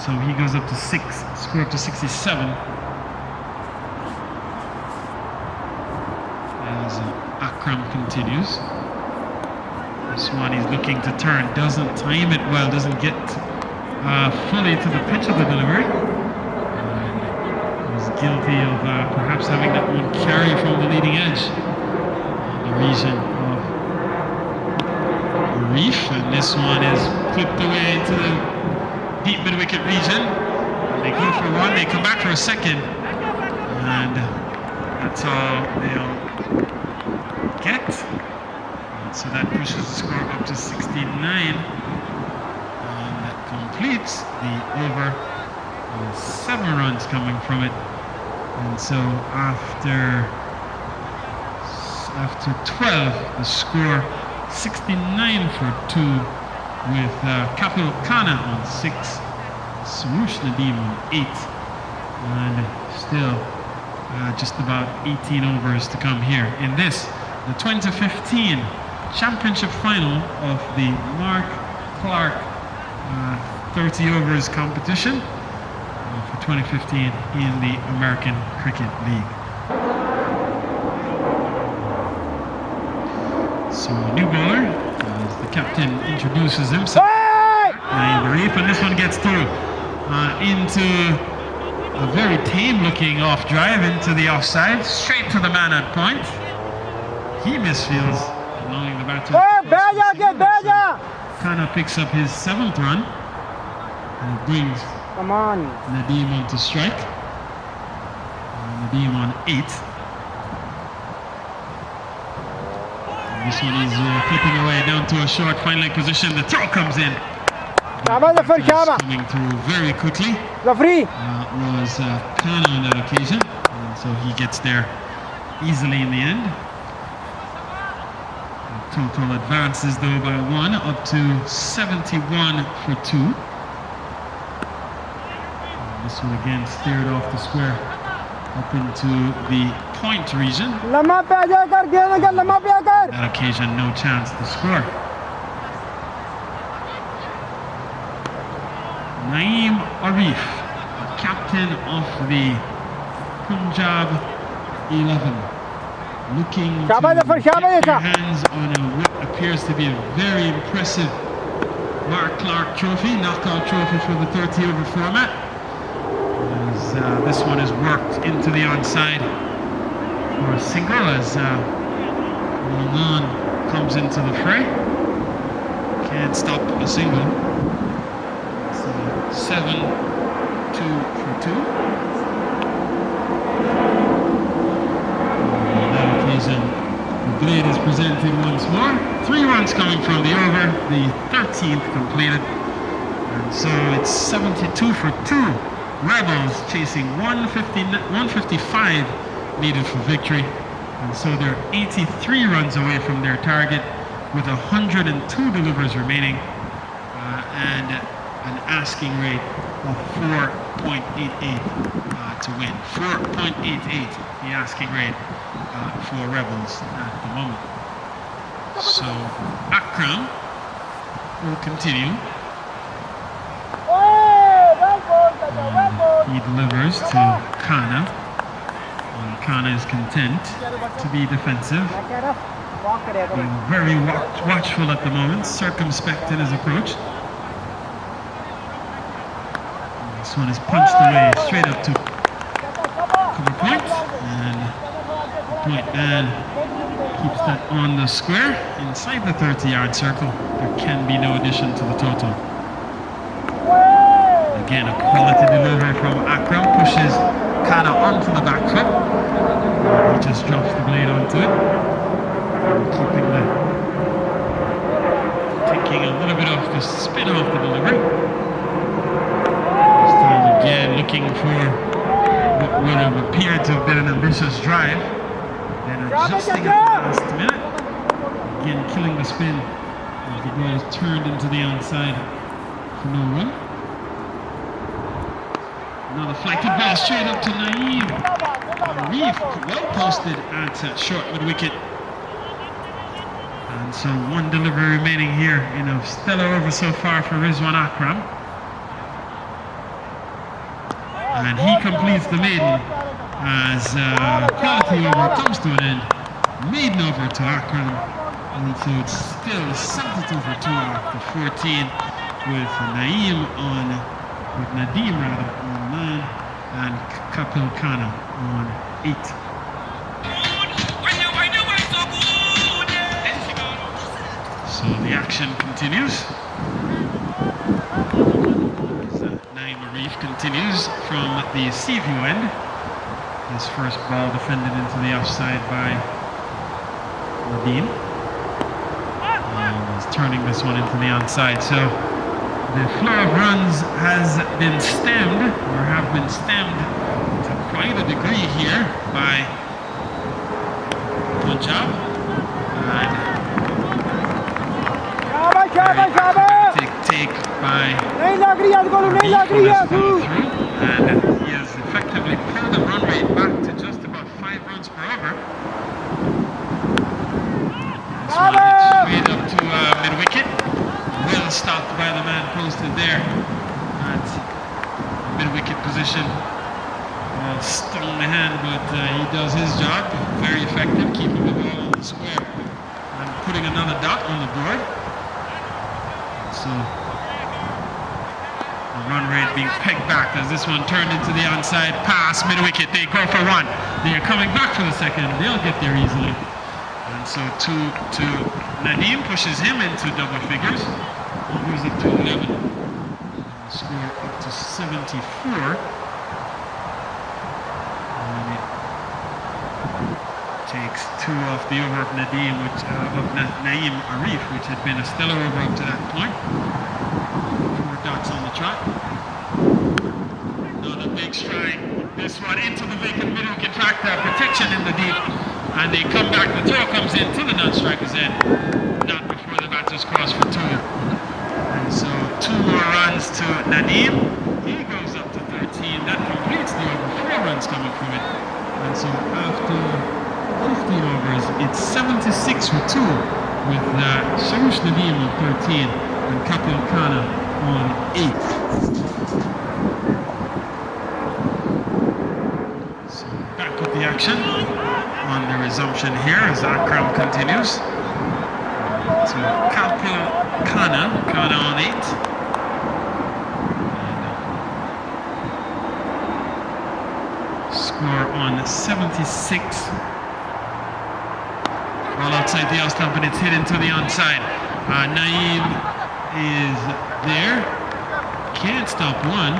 So he goes up to 6, score up to 67. As Akram continues. This one he's looking to turn, doesn't time it well, doesn't get fully to the pitch of the delivery. Guilty of perhaps having that one carry from the leading edge in the region of Reef, and this one is clipped away into the deep mid-wicket region. And they go for 1, they come back for a second, and that's all they'll get. And so that pushes the score up to 69, and that completes the over. 7 runs coming from it. And so after 12, the score 69 for 2 with Kapil Khanna on 6, Swoosh Nadeem on 8, and still just about 18 overs to come here in this, the 2015 championship final of the Clarke 30 overs competition. 2015 in the American Cricket League. So a new bowler, as the captain introduces himself. And this one gets through into A very tame looking off drive into the offside, straight to the man at point. He misfields, allowing the batter. Kind of picks up his 7th run and brings Nadeem on to strike. Nadeem on 8. And this one is flipping away down to a short fine leg position. The throw comes in. Coming through very quickly. Was Kana on that occasion, and so he gets there easily in the end. Total advances though by 1 up to 71 for 2. And this one again steered off the square up into the point region. That occasion no chance to score. Naeem Arif, captain of the Punjab 11, looking to get their hands on what appears to be a very impressive Clarke trophy, knockout trophy for the 30-over format. As this one is worked into the onside for a single as Long comes into the fray. Can't stop a single. 7-2 for 2. On that occasion, the blade is presented once more. 3 runs coming from the over, the 13th completed. And so it's 72 for 2. Rebels chasing 155 needed for victory. And so they're 83 runs away from their target with 102 delivers remaining. And an asking rate of 4.88 to win. 4.88, the asking rate for Rebels at the moment. So Akram will continue. He delivers to Kana. And Kana is content to be defensive. Being very watchful at the moment, circumspect in his approach. This one is punched away straight up to cover point, and the point man keeps that on the square inside the 30-yard circle. There can be no addition to the total. Again, a quality delivery from Akram, pushes Kana onto the back foot. He just drops the blade onto it, keeping taking a little bit off the spin off the delivery. Again, looking for what would have appeared to have been an ambitious drive, then adjusting at the last minute. Again, killing the spin as the ball is turned into the onside for no run. Another flighted ball straight up to Naeem Arif, well posted at short mid-wicket. And so 1 delivery remaining here in a stellar over so far for Rizwan Akram. And he completes the maiden as quality over comes to an end. Maiden over to Akram. And so it's still 72 for 2 after 14 with Nadeem on 9 and Kapil Kana on 8. So the action continues. Naeem Arif continues from the Seaview end. His first ball defended into the offside by Nadeem. And he's turning this one into the onside. So the flow of runs has been stemmed, or have been stemmed to quite a degree here by Punjab. Take by and he has effectively pulled the run rate back to just about 5 runs per over. This one hits straight up to mid-wicket. Well stopped by the man posted there at mid-wicket position. Stung the hand, but he does his job. Very effective, keeping the ball on the square and putting another dot on the board. So Run rate being pegged back as this one turned into the onside pass, mid-wicket. They go for one. They are coming back for the second. They'll get there easily. And so to Nadeem pushes him into double figures. He moves up to 11. And the score up to 74. And it takes two off the over of Nadeem, Naeem Arif, which had been a stellar over up to that point. Dots on the track. Another big strike. This one into the vacant middle wicket track. Protection in the deep. And they come back. The throw comes in to the non-striker's end. Not before the batters cross for two. And so 2 more runs to Nadeem. He goes up to 13. That completes the over. 4 runs coming from it. And so after 15 overs, it's 76 for 2 with Sharush Nadeem on 13 and Kapil Khanna on 8. So back with the action on the resumption here as Akram continues. So Kapil Khanna on 8. And score on 76. All outside the off stump and it's hit into the onside. Naeem is there, can't stop one.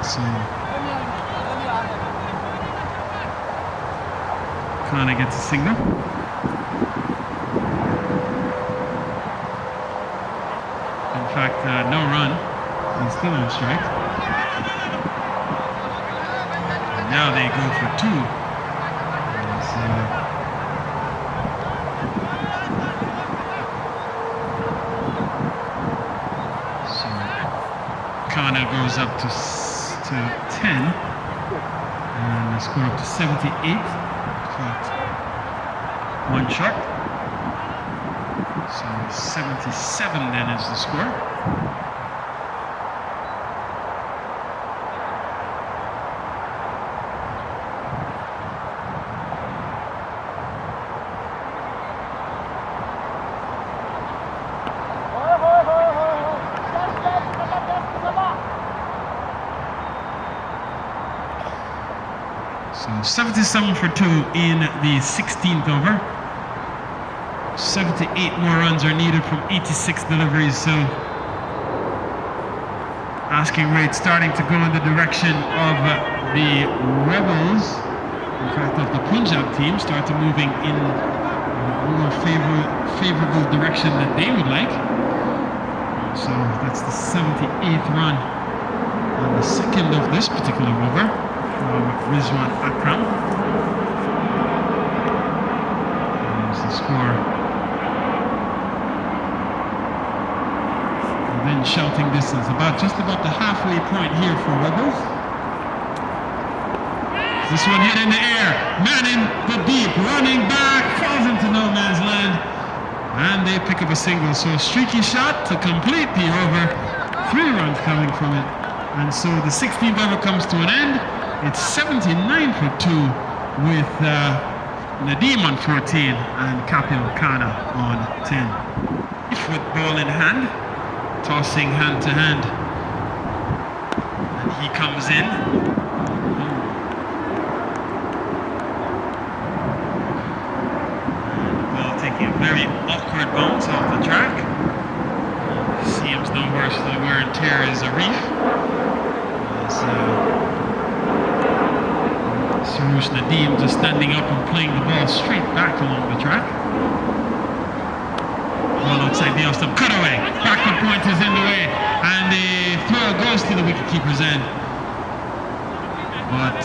So Khanna gets a signal. In fact, no run. He's still on strike. And now they go for 2. Khanna goes up to 10 and the score up to 78. One short. So 77 then is the score. So 77 for 2 in the 16th over. 78 more runs are needed from 86 deliveries. So asking rate starting to go in the direction of the Rebels. In fact, of the Punjab team start to moving in a more favorable direction than they would like. So that's the 78th run on the second of this particular over. Rizwan Akram. There's the score. Within shouting distance, just about the halfway point here for Rebels. This one hit in the air, man in the deep, running back, falls into no man's land, and they pick up a single. So a streaky shot to complete the over. 3 runs coming from it, and so the 16th over comes to an end. It's 79 for 2 with Nadeem on 14 and Kapil Khanna on 10. With ball in hand, tossing hand to hand. And he comes in. And the ball taking a very awkward bounce off the track. Seems no worse for the wear and tear as Arif. Sharush Nadeem just standing up and playing the ball straight back along the track. Ball outside the off stump, cut away. Backward point is in the way, and the throw goes to the wicketkeeper's end. But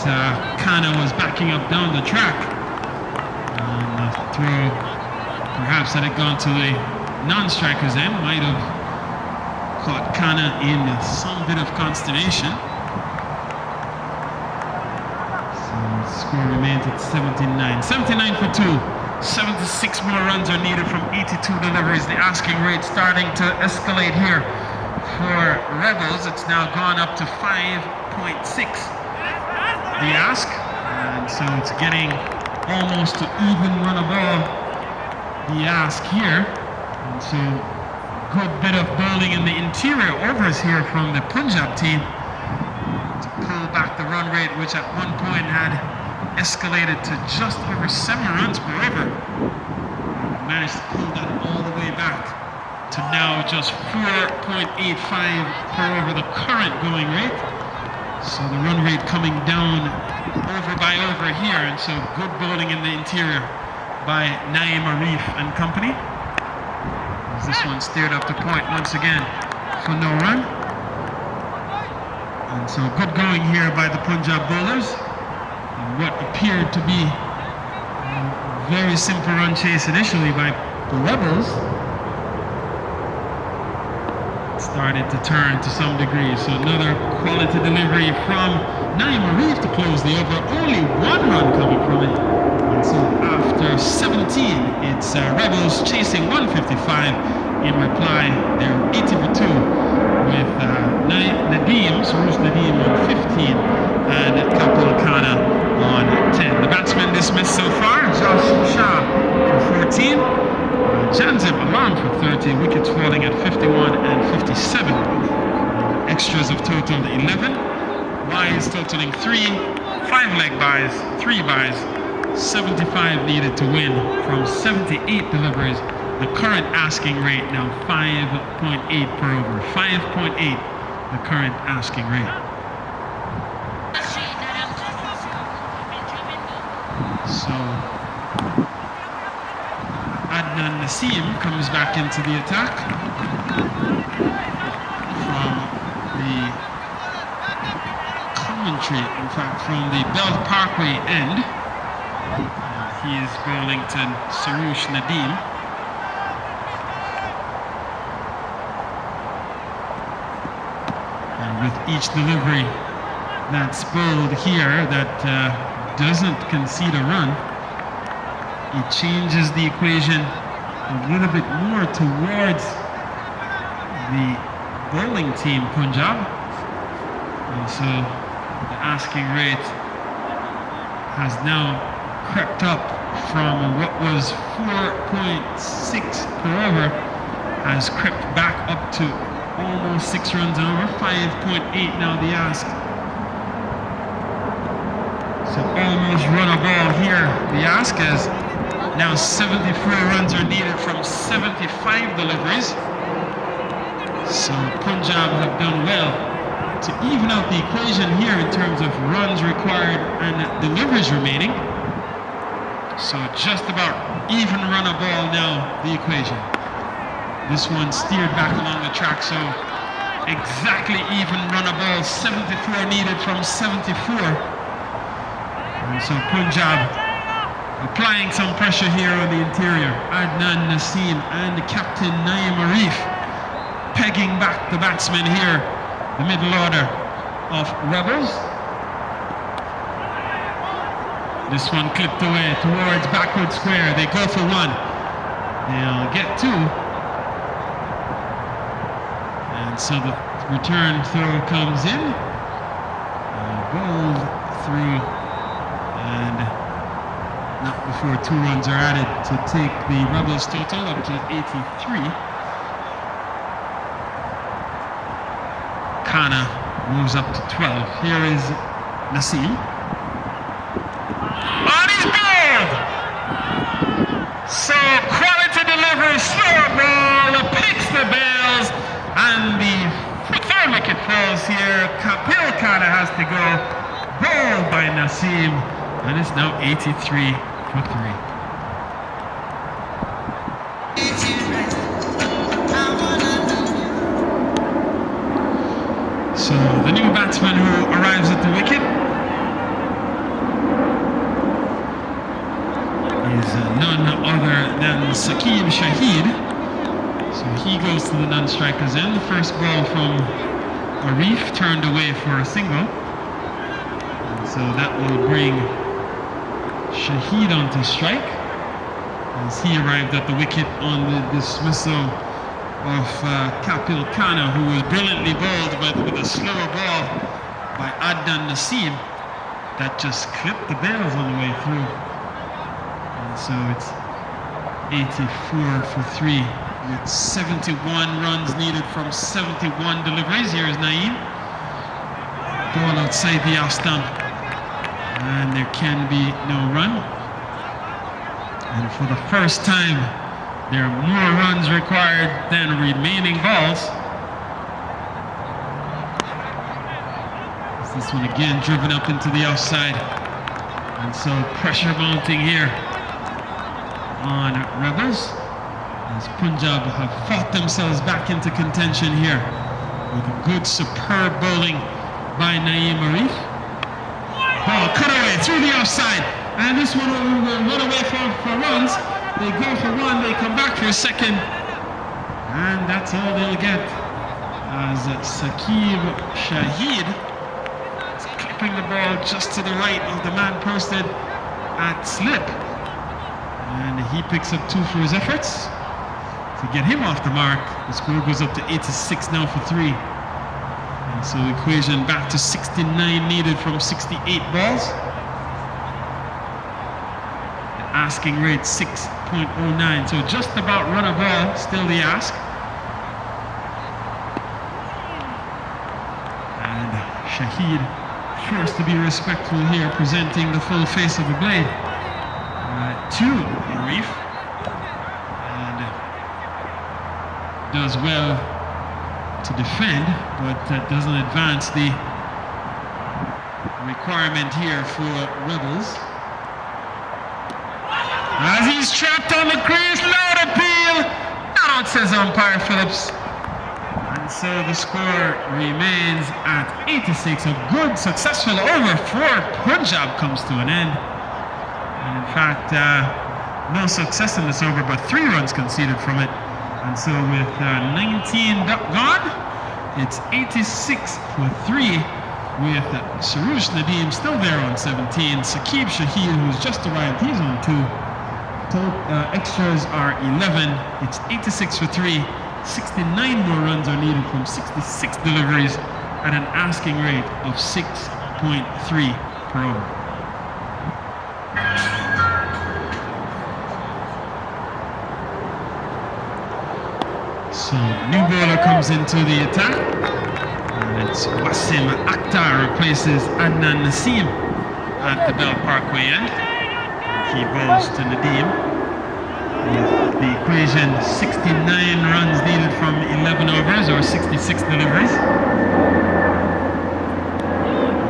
Khanna was backing up down the track, and the throw, perhaps had it gone to the non-striker's end, might have caught Khanna in some bit of consternation. Score remains at 79. 79 for 2. 76 more runs are needed from 82 deliveries. The asking rate starting to escalate here for Rebels. It's now gone up to 5.6. The ask, and so it's getting almost to even run above the ask here. And so good bit of bowling in the interior overs here from the Punjab team to pull back the run rate, which at one point had escalated to just over 7 runs per over. Managed to pull that all the way back to now just 4.85 per over, the current going rate. So the run rate coming down over by over here, and so good bowling in the interior by Naeem Arif and company. As this one steered up to point once again for no run. And so good going here by the Punjab bowlers. And what appeared to be a very simple run chase initially by the Rebels started to turn to some degree. So another quality delivery from Naeem Arif to close the over. Only 1 run coming from it. And so after 17, it's Rebels chasing 155. In reply, they're 80 for 2 with Surush Nadeem on 15 and Kapil Khanna on 10. The batsmen dismissed so far: Josh Shah for 14, Janzib Alam for 30, wickets falling at 51 and 57. Extras of totaled 11, byes totaling 3, 5 leg byes, 3 byes, 75 needed to win from 78 deliveries. The current asking rate now 5.8 per over. 5.8, the current asking rate. So Adnan Naseem comes back into the attack from the commentary, in fact from the Belt Parkway end. He is bowling to Surush Nadeem. With each delivery that's bowled here that doesn't concede a run, it changes the equation a little bit more towards the bowling team, Punjab. And so the asking rate has now crept up from what was 4.6 per over, has crept back up to almost 6 runs and over. 5.8 now the ask. So almost run a ball here. The ask is now 74 runs are needed from 75 deliveries. So Punjab have done well to even out the equation here in terms of runs required and deliveries remaining. So just about even run a ball now, the equation. This one steered back along the track, so exactly even run a ball. 74 needed from 74. And so Punjab applying some pressure here on the interior. Adnan Naseem and Captain Naeem Arif pegging back the batsmen here, the middle order of Rebels. This one clipped away towards backward square. They go for 1. They'll get 2. And so the return throw comes in, bowled through, and not before 2 runs are added to take the Rebels total up to 83. Khanna moves up to 12. Here is Naseem. And he's bowled! So quality delivery, slower ball, picks the bails. And the 3rd wicket falls here. Kapil Khanna has to go. Bowled by Naseem. And it's now 83 for 3. So the new batsman who arrives at the wicket is none other than Saqib Shahid. So he goes to the non-strikers end. The first ball from Arif turned away for a single. And so that will bring Shahid onto strike as he arrived at the wicket on the dismissal of Kapil Khanna, who was brilliantly bowled but with a slower ball by Adnan Naseem that just clipped the bails on the way through. And so it's 84 for 3 with 71 runs needed from 71 deliveries. Here is Naeem. Ball outside the off stump. And there can be no run. And for the first time, there are more runs required than remaining balls. This one again driven up into the offside. And so pressure mounting here on Rebels, as Punjab have fought themselves back into contention here with a good, superb bowling by Naeem Arif. Ball cut away through the offside, and this one will run away for runs. They go for one, they come back for a second, and that's all they'll get, as Saqib Shahid is clipping the ball just to the right of the man posted at slip. And he picks up 2 for his efforts to get him off the mark. The score goes up to 86 now for 3. And so equation back to 69 needed from 68 balls. The asking rate 6.09, so just about run a ball, still the ask. And Shahid forced to be respectful here, presenting the full face of the blade to Arif, and does well to defend, but doesn't advance the requirement here for Rebels. As he's trapped on the crease, loud appeal, out says umpire Phillips. And so the score remains at 86. A good, successful over for Punjab comes to an end. And in fact, no success in this over, but 3 runs conceded from it. And so with 19 gone, it's 86 for 3, with Sarush Nadeem still there on 17. Saqib Shahid, who's just arrived, he's on 2. Extras are 11. It's 86 for 3. 69 more runs are needed from 66 deliveries at an asking rate of 6.3 per over. So new bowler comes into the attack, and it's Wasim Akhtar replaces Adnan Naseem at the Bell Parkway end. He bowls to Nadeem with the equation 69 runs needed from 11 overs or 66 deliveries.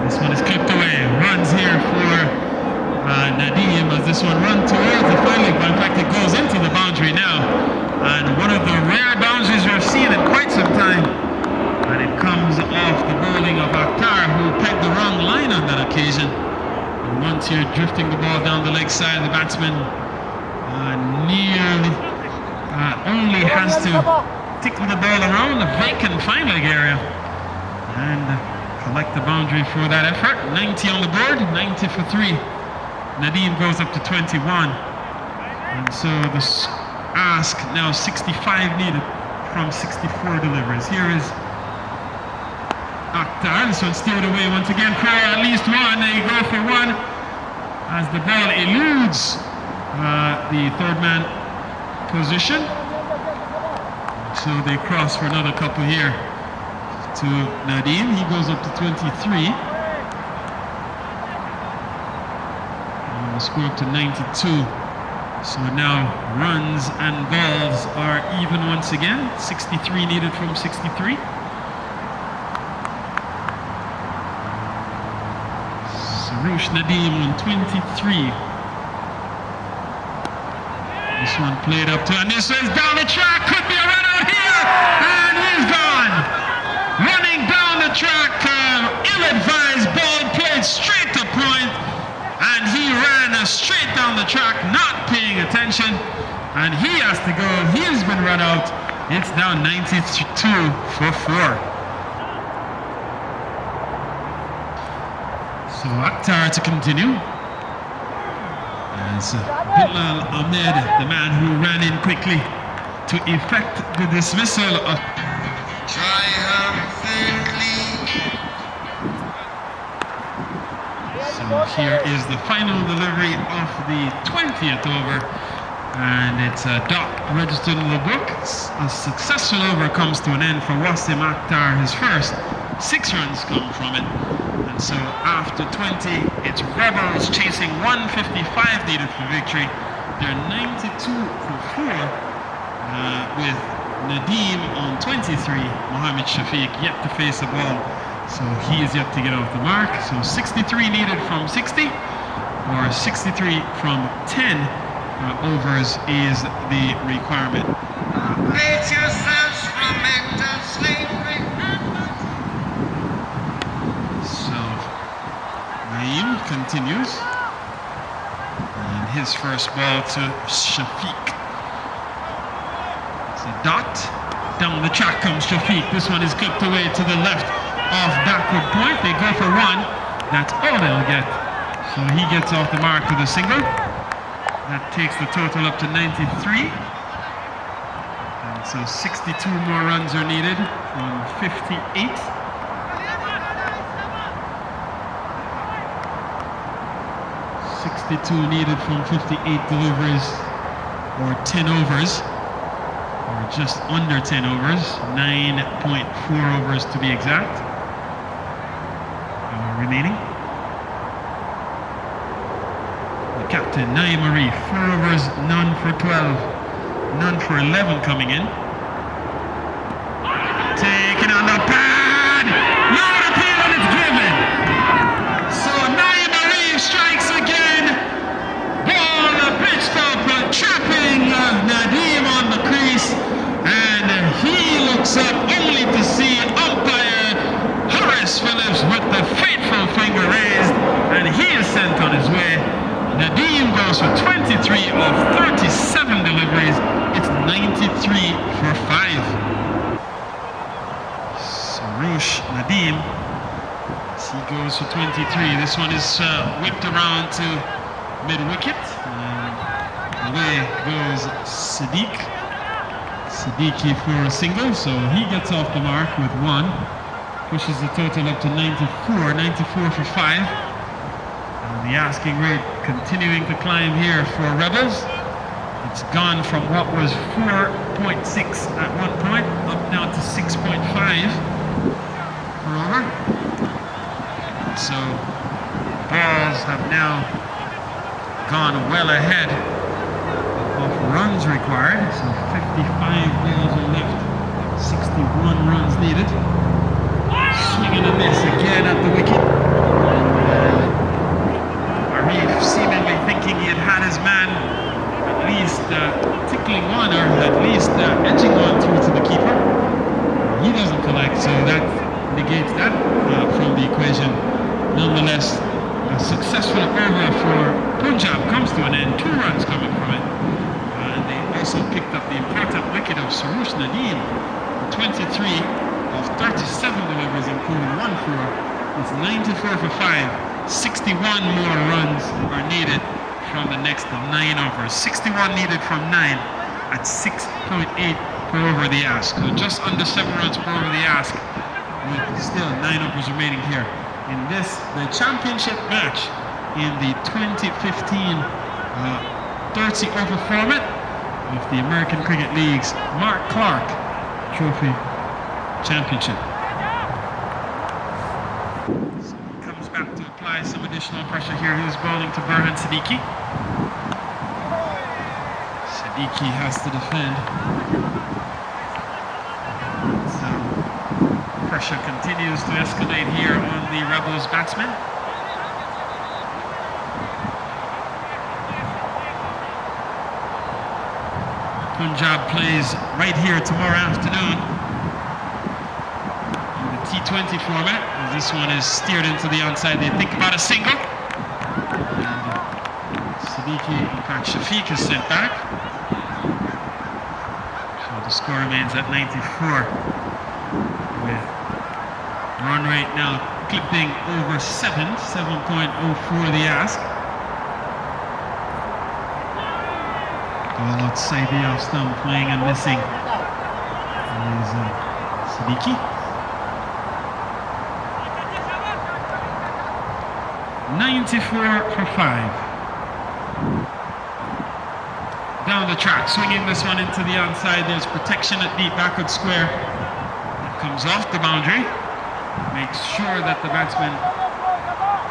This one is clipped away. Runs here for Nadeem as this one runs towards the final, but in fact it goes into the boundary now. And one of the rare boundaries we've seen in quite some time. And it comes off the bowling of Akhtar, who pegged the wrong line on that occasion. And once here drifting the ball down the leg side, the batsman nearly only has to tick the ball around the vacant fine leg area and collect the boundary for that effort. 90 on the board, 90 for 3. Nadeem goes up to 21. And so the ask now 65 needed from 64 deliveries. Here is Akhtar. This one steered away once again for at least one. They go for one as the ball eludes the third man position. So they cross for another couple here to Nadeem. He goes up to 23. And the score up to 92. So now runs and balls are even once again. 63 needed from 63. Sarush Nadeem on 23. This one played up to, and this one's down the track. Could be a run out here, and he's gone. Running down the track, ill-advised ball played straight to point. And he ran straight down the track, not paying attention, and he has to go. He's been run out. It's now 92 for 4. So Akhtar to continue. As Bilal Ahmed, the man who ran in quickly to effect the dismissal of triumphantly. So here is the final delivery of the 20th over, And it's a dot registered in the book. A successful over comes to an end for Wasim Akhtar. His first 6 runs come from it. And so after 20, it's Rebels chasing 155 needed for victory. They're 92 for 4 with Nadeem on 23. Mohammed Shafiq yet to face the ball. So he is yet to get off the mark. So 63 needed from 60 or 63 from 10 overs is the requirement. Raise yourselves from mental slavery. So Naeem continues. And his first ball to Shafiq. It's a dot. Down the track comes Shafiq. This one is clipped away to the left off backward point. They go for 1. That's all they'll get. So he gets off the mark with a single. That takes the total up to 93. And so 62 more runs are needed from 58. 62 needed from 58 deliveries, or 10 overs, or just under 10 overs, 9.4 overs to be exact, remaining. Captain Naeem Arif, 4 overs, none for 12, none for 11 coming in. Taken on the pad, not appeal and it's given. So Naeem Arif strikes again. Ball pitched up, trapping Nadeem on the crease, and he looks up only to see umpire Horace Phillips with the fateful finger raised, and he is sent on his way. Nadeem goes for 23 of 37 deliveries. It's 93 for 5. Saroush Nadeem, he goes for 23. This one is whipped around to mid-wicket. Away goes Siddiq. Siddiqui for a single, so he gets off the mark with 1. Pushes the total up to 94. 94 for 5. The asking rate continuing to climb here for Rebels. It's gone from what was 4.6 at one point up now to 6.5 per over. So balls have now gone well ahead of runs required. So 55 balls are left, 61 runs needed. Swing and a miss again at the wicket. Seemingly thinking he had his man at least tickling one, or at least edging one through to the keeper. He doesn't collect, so that negates that from the equation. Nonetheless, a successful over for Punjab comes to an end. 2 runs coming from it. And they also picked up the important wicket of Saroush Nadeem. 23 of 37 deliveries, including 1 for. It's 94 for 5. 61 more runs are needed from the next 9 overs. 61 needed from 9 at 6.8 per over the ask. So just under 7 runs per over the ask, with still 9 overs remaining here. In this, the championship match in the 2015 30 over format of the American Cricket League's Mark Clarke Trophy Championship. Some additional pressure here. He's bowling to Burhan Siddiqui. Siddiqui has to defend. So pressure continues to escalate here on the Rebels batsmen. Punjab plays right here tomorrow afternoon. T20 format. This one is steered into the onside. They think about a single. Siddiqui, in fact, Shafiq is sent back. So the score remains at 94. With run rate now clipping over 7.04 the ask. Ball outside the off stump, playing and missing. Is Siddiqui. 94 for 5. down the track, swinging this one into the onside. There's protection at deep backward square. It comes off the boundary. Makes sure that the batsman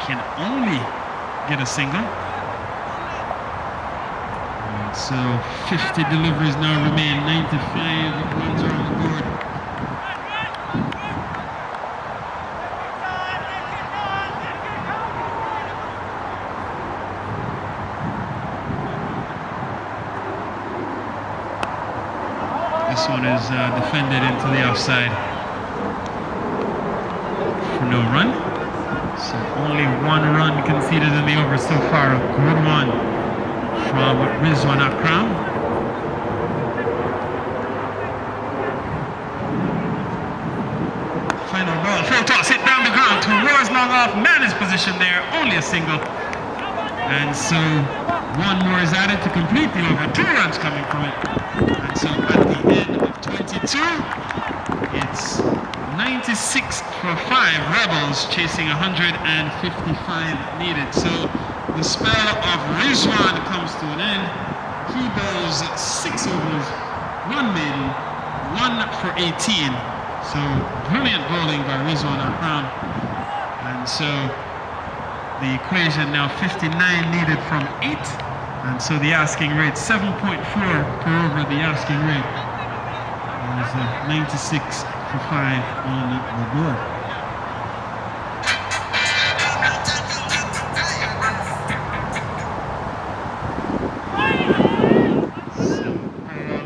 can only get a single. And so 50 deliveries now remain. 95 runs are on the board. This one is defended into the offside for no run. So only one run conceded in the over so far. A good one from Rizwan Akram. Final ball, full toss, hit down the ground towards long off. Man is positioned there, only a single. And so one more is added to complete the over. 2 runs coming from it. And so at the end of 22, it's 96 for 5. Rebels chasing 155 needed. So the spell of Rizwan comes to an end. He bowls 6 overs, 1 maiden, 1 for 18. So brilliant bowling by Rizwan Akram. And so the equation now 59 needed from 8. And so the asking rate 7.4 per over, the asking rate. There's 96 for 5 on the board. So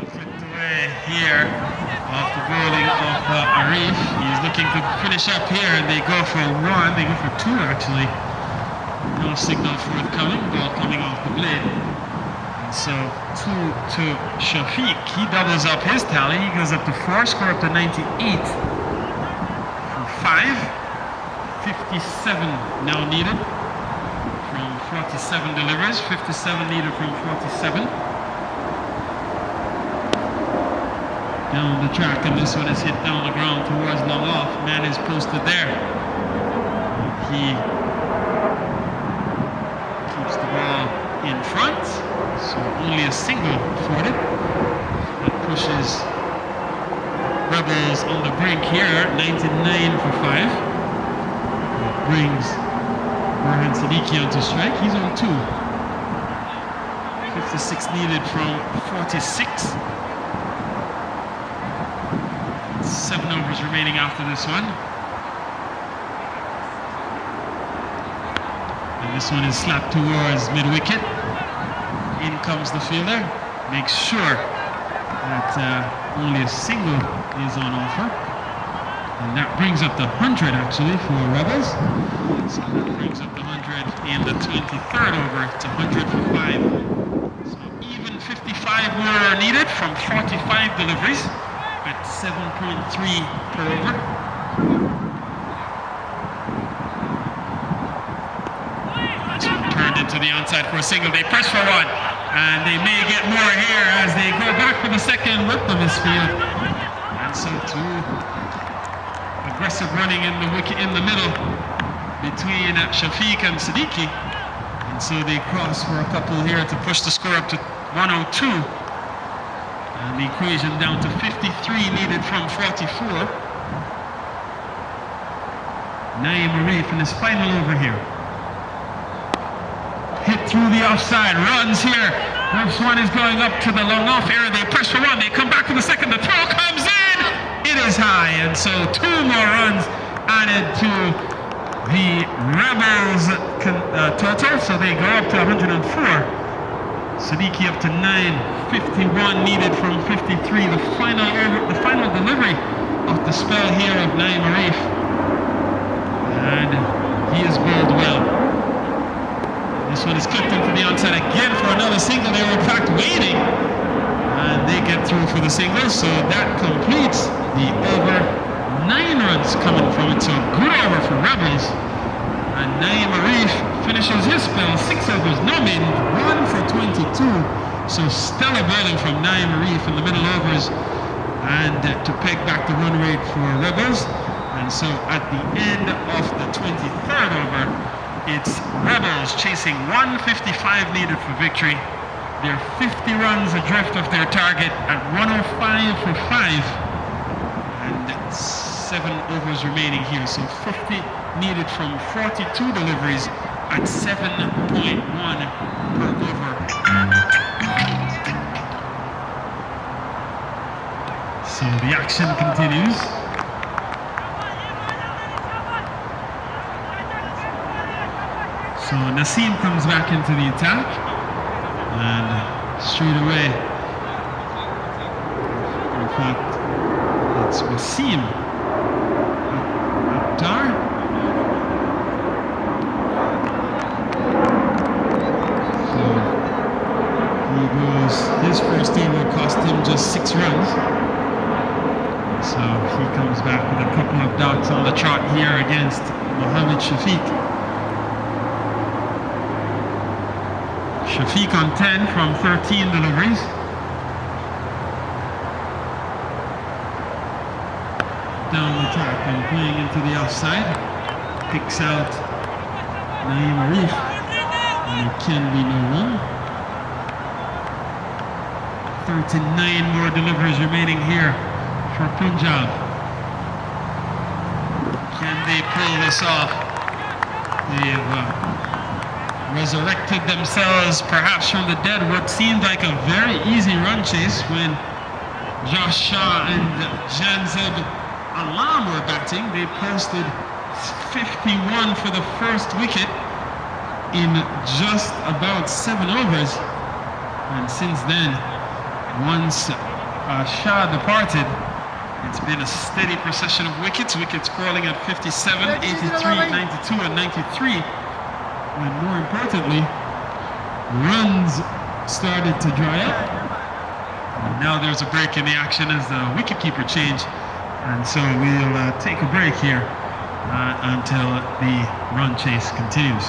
flipped away here off the bowling of Arif. He's looking to finish up here, and they go for 1. They go for 2 actually. No signal forthcoming, ball coming off the blade. And so 2 to Shafiq. He doubles up his tally. He goes up to 4, score up to 98 for 5. 57 now needed from 47 deliveries. 57 needed from 47. Down the track, and this one is hit down the ground towards long off. Man is posted there. He the ball in front, so only a single afforded. That pushes Rebels on the brink here, 99 for 5. That brings Burhan Siddiqui onto strike. He's on 2. 56 needed from 46. 7 overs remaining after this one. This one is slapped towards mid-wicket. In comes the fielder. Makes sure that only a single is on offer. And that brings up the 100 actually for Rebels. So that brings up the 100 in the 23rd over to 100 for 5. So even 55 more are needed from 45 deliveries at 7.3 per over. To the onside for a single. They press for 1, and they may get more here as they go back for the second with the misfield. And so 2 aggressive running in the wicket in the middle between Shafiq and Siddiqui. And so they cross for a couple here to push the score up to 102. And the equation down to 53 needed from 44. Naeem Arif in his final over here. Hit through the offside, runs here. This one is going up to the long off area. They press for 1, they come back for the second. The throw comes in. It is high, and so 2 more runs added to the Rebels total. So they go up to 104. Siddiqui up to 9. 51 needed from 53. The final delivery of the spell here of Naeem Arif, and he is bowled well. This one is clipped into the onside again for another single. They were in fact waiting, and they get through for the single. So that completes the over. 9 runs coming from it. So good over for Rebels. And Naeem Arif finishes his spell. 6 overs, no maiden, 1 for 22. So stellar bowling from Naeem Arif in the middle overs, and to peg back the run rate for Rebels. And so at the end of the 23rd over, it's Rebels chasing 155 needed for victory. They're 50 runs adrift of their target at 105 for 5. And 7 overs remaining here. So 50 needed from 42 deliveries at 7.1 per over. So the action continues. So Naseem comes back into the attack, and straight away, in fact, it's Wasim Akhtar. So he goes, his first over cost him just 6 runs. So he comes back with a couple of dots on the trot here against Mohammed Shafiq. Shafiq on 10 from 13 deliveries. Down the track and playing into the offside. Picks out Naeem Arif. And there can be no run. 39 more deliveries remaining here for Punjab. Can they pull this off? They've resurrected themselves perhaps from the dead, what seemed like a very easy run chase when Josh Shaw and Janzeb Alam were batting. They posted 51 for the first wicket in just about 7 overs. And since then, once Shah departed, it's been a steady procession of wickets. Wickets crawling at 57, 83, 92, and 93. And more importantly, runs started to dry up. And now there's a break in the action as the wicketkeeper changed. And so we'll take a break here until the run chase continues.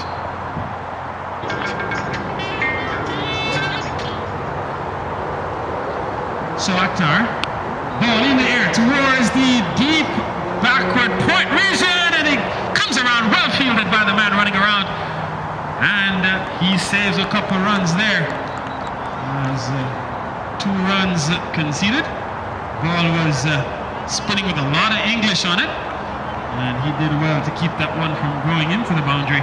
So Akhtar, ball in the air towards the deep backward point region, and it comes around, well fielded by the man running around. And he saves a couple runs there. As 2 runs conceded. Ball was spinning with a lot of English on it, and he did well to keep that one from going into the boundary.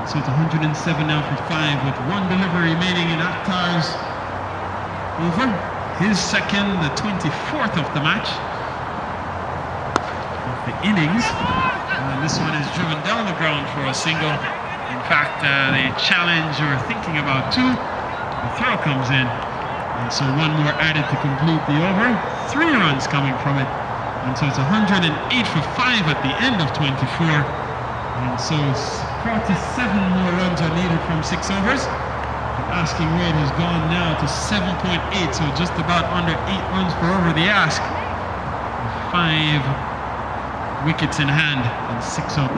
So it's 107 now for 5 with 1 delivery remaining in Akhtar's over. His second, the 24th of the match, of the innings. And this one is driven down the ground for a single. In fact, they challenge or thinking about 2. The throw comes in. And so 1 more added to complete the over. 3 runs coming from it. And so it's 108 for 5 at the end of 24. And so 47 more runs are needed from 6 overs. The asking rate has gone now to 7.8, so just about under 8 runs per over the ask. 5 wickets in hand and 6 up.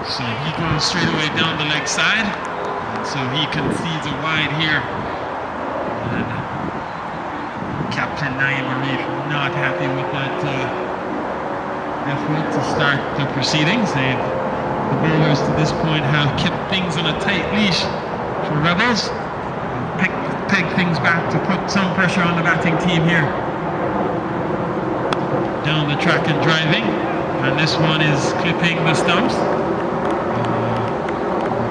So he goes straight away down the leg side, and so he concedes a wide here. And Captain Naeem Arif not happy with that effort to start the proceedings. The bowlers to this point have kept things on a tight leash for Rebels. Peg things back to put some pressure on the batting team here. Down the track and driving, and this one is clipping the stumps.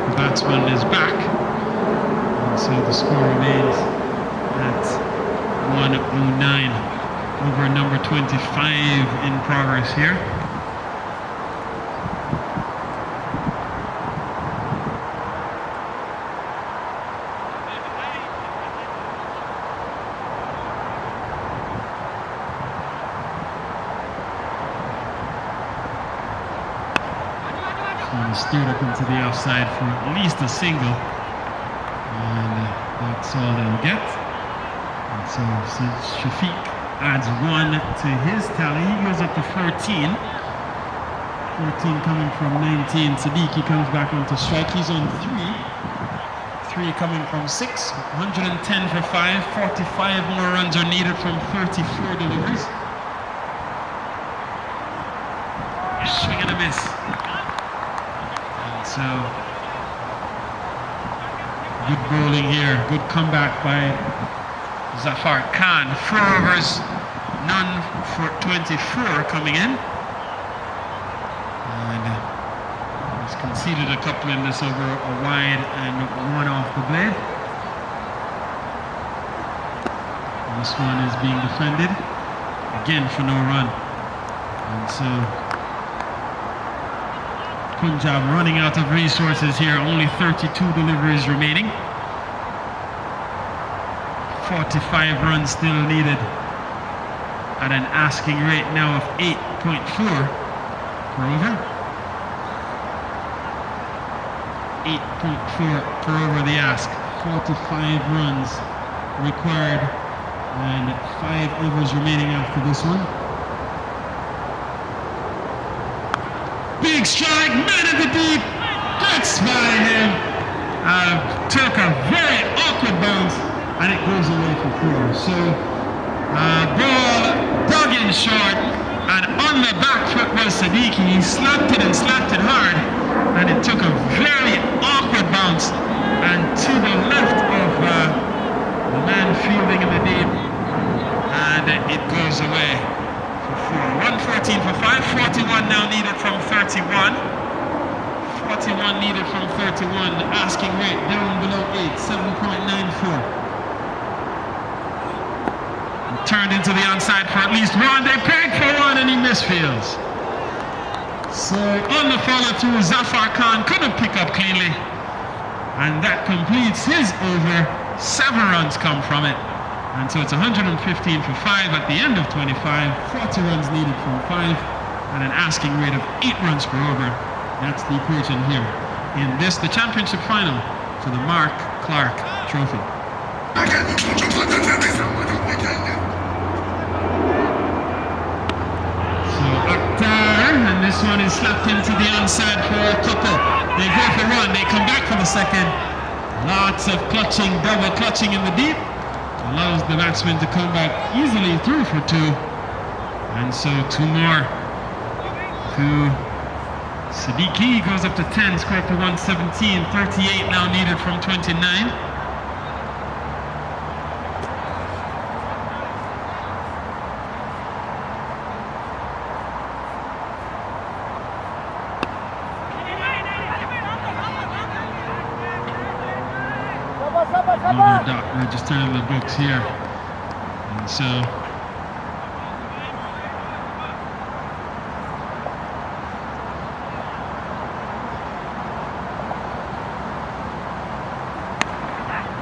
The batsman is back, and so the score remains at 109 over number 25 in progress here. Steered up into the offside for at least a single, and that's all they'll get. And so Shafiq adds 1 to his tally. He goes up to 14. 14 coming from 19. Siddiqui comes back onto strike. He's on 3. 3 coming from 6. 110 for 5. 45 more runs are needed from 34 deliveries. Swing and a miss. so good bowling here, good comeback by Zafar Khan. 4 overs, none for 24 coming in. And he's conceded a couple in this over, a wide and one off the blade. And this one is being defended again for no run. And so Punjab running out of resources here, only 32 deliveries remaining. 45 runs still needed at an asking rate now of 8.4 per over. 8.4 per over the ask. 45 runs required and 5 overs remaining after this one. Big strike, man in the deep, good spot him. Took a very awkward bounce and it goes away for 4. So ball dug in short and on the back foot was Siddiqui. He slapped it and slapped it hard and it took a very awkward bounce and to the left of the man fielding in the deep and it goes away. 114 for 5, 41 now needed from 31. 41 needed from 31, asking rate down below 8, 7.94. Turned into the onside for at least 1, they pegged for 1 and he misfields. So on the follow through, Zafar Khan couldn't pick up cleanly. And that completes his over, 7 runs come from it. And so it's 115 for 5 at the end of 25, 40 runs needed from 5, and an asking rate of 8 runs per over. That's the equation here in this, the championship final for the Clarke Trophy. So Akhtar, and this one is slapped into the onside for a couple. They go for 1, they come back for the second. Lots of clutching, double clutching in the deep. Allows the batsman to come back easily through for 2. And so 2 more to Siddiqui, goes up to 10, scored to 117, 38 now needed from 29. Another dot registered in the books here, and so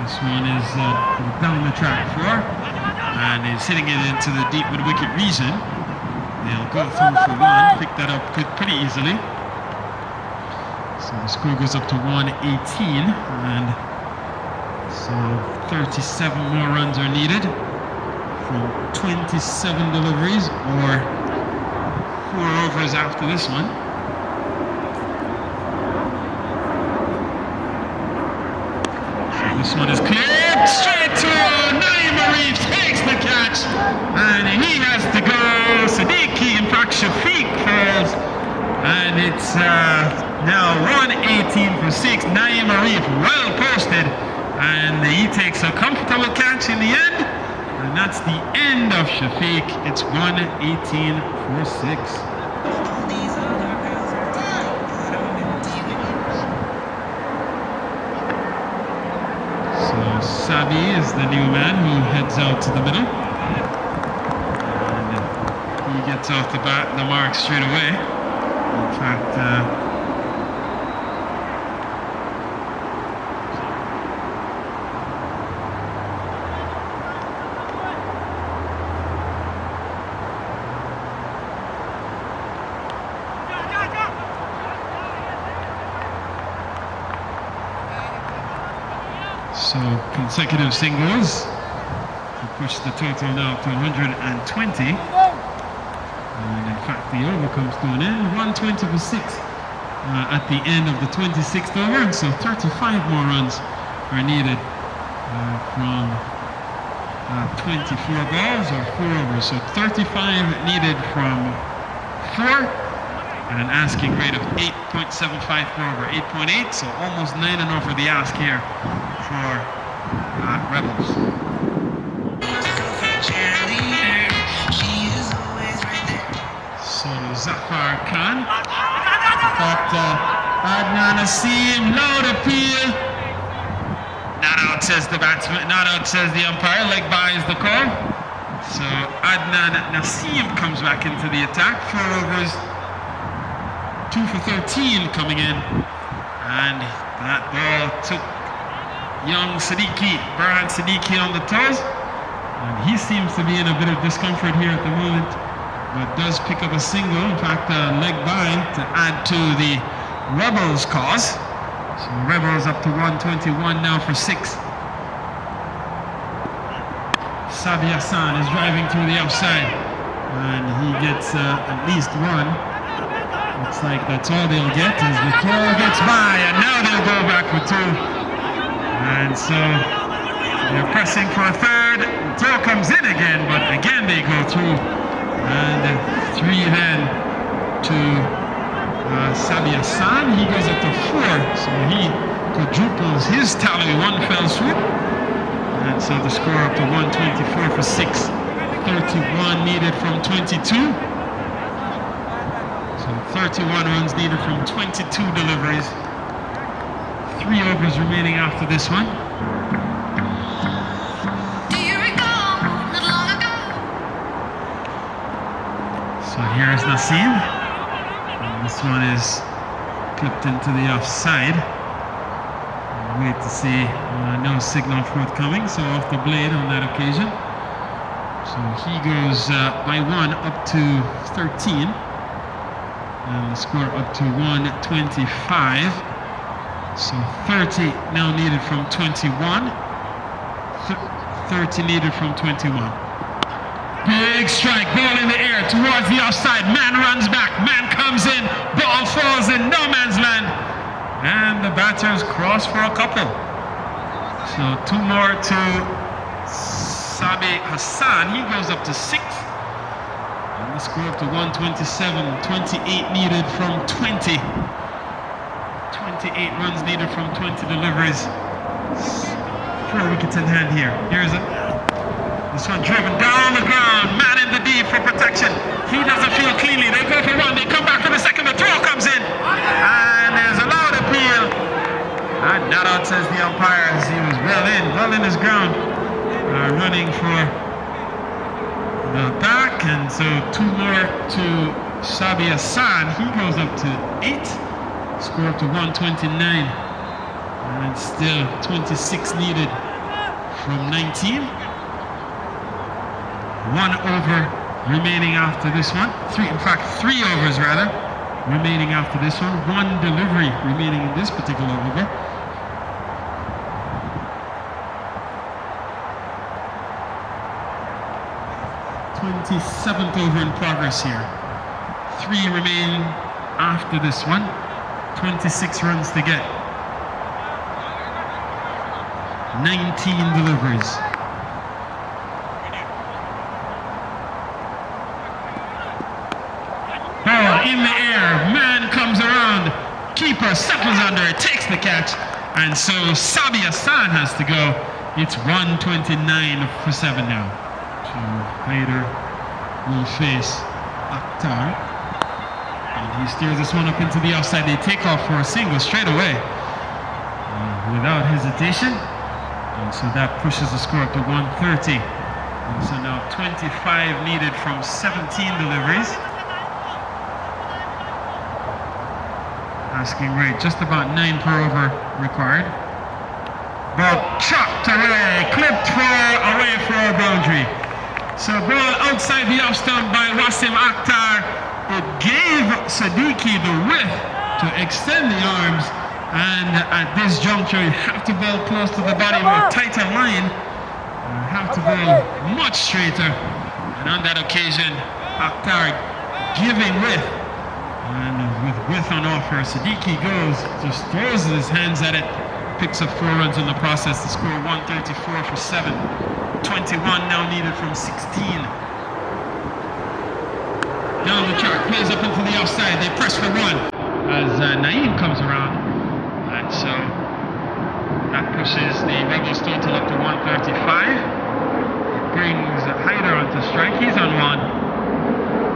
this one is down the track for, and he's hitting it into the deep mid-wicket region. They'll go through for 1, pick that up pretty easily. So the score goes up to 118, and so 37 more runs are needed from 27 deliveries or 4 overs after this one. So this one is cleared straight to Naeem Arif, takes the catch and he has to go. Siddiqui, in fact Shafiq falls and it's now 118 for 6. Naeem Arif well posted. And he takes a comfortable catch in the end. And that's the end of Shafiq. It's 118 for 6. So Sabi is the new man who heads out to the middle. And he gets off the mark straight away. In fact, so consecutive singles to push the total now to 120. And in fact, the over comes to an end. 120 for 6 at the end of the 26th over. And so 35 more runs are needed from 24 balls or 4 overs. So 35 needed from 4 and an asking rate of 8.75 per over, 8.8, so almost 9 and over the ask here for Rebels. So Zafar Khan, but Adnan Asim, loud appeal. Not out, says the batsman, not out, says the umpire, leg by is the call. So Adnan Nasim comes back into the attack, 4 overs, 2 for 13 coming in, and that ball took young Burhan Siddiqui on the toes, and he seems to be in a bit of discomfort here at the moment, but does pick up a single, in fact a leg by to add to the Rebels' cause. So Rebels up to 121 now for 6. Sabi Hassan is driving through the offside, and he gets at least 1. Looks like that's all they'll get as the throw gets by, and now they'll go back for 2. And so they're pressing for a third. The throw comes in again, but again they go through. And 3 then to Sabi Hassan. He goes up to 4, so he quadruples his tally 1 fell swoop. And so the score up to 124 for 6. 31 needed from 22. So 31 runs needed from 22 deliveries. 3 overs remaining after this one. Do you recall not long ago? So here's Nasim. And this one is clipped into the offside. Wait to see, no signal forthcoming, so off the blade on that occasion. So he goes by 1 up to 13, and the score up to 125. So 30 now needed from 21, 30 needed from 21. Big strike, ball in the air towards the offside, man runs back, man comes in, ball falls in no man's land. And the batters cross for a couple. So 2 more to Sabi Hassan. He goes up to 6. And the score up to 127. 28 needed from 20. 28 runs needed from 20 deliveries. 4 wickets in hand here. Here's it. This one driven down the ground. Man in the deep for protection. He doesn't feel cleanly. They go for 1. They come back for the second. The throw comes in. And there's a loud appeal. Not out, says the umpire, as he was well in his ground. Running for the back. And so 2 more to Sabi Hassan. He goes up to 8. Score up to 129. And still 26 needed from 19. 1 over remaining after this one. 3 overs rather remaining after this one. 1 delivery remaining in this particular over. th over in progress here. 3 remain after this one. 26 runs to get. 19 deliveries. Ball in the air, man comes around, keeper settles under it, takes the catch, and so Sabi Hassan has to go. It's 129 for 7 now. So Haider will face Akhtar, and he steers this one up into the offside. They take off for a single straight away without hesitation, and so that pushes the score up to 130. And so now 25 needed from 17 deliveries. Asking rate just about 9 per over required. Ball chopped away, clipped away for a boundary. So ball outside the off stump by Wasim Akhtar. It gave Siddiqui the width to extend the arms, and at this juncture you have to bowl close to the body with a tighter line. You have to bowl much straighter, and on that occasion Akhtar giving width. And with width on offer, Siddiqui goes, just throws his hands at it, picks up 4 runs in the process. The score 134 for 7. 21 now needed from 16. Down the track, plays up into the offside. They press for one as Naeem comes around. And so that pushes the Rebels total up to 135. It brings Haider onto strike. He's on one.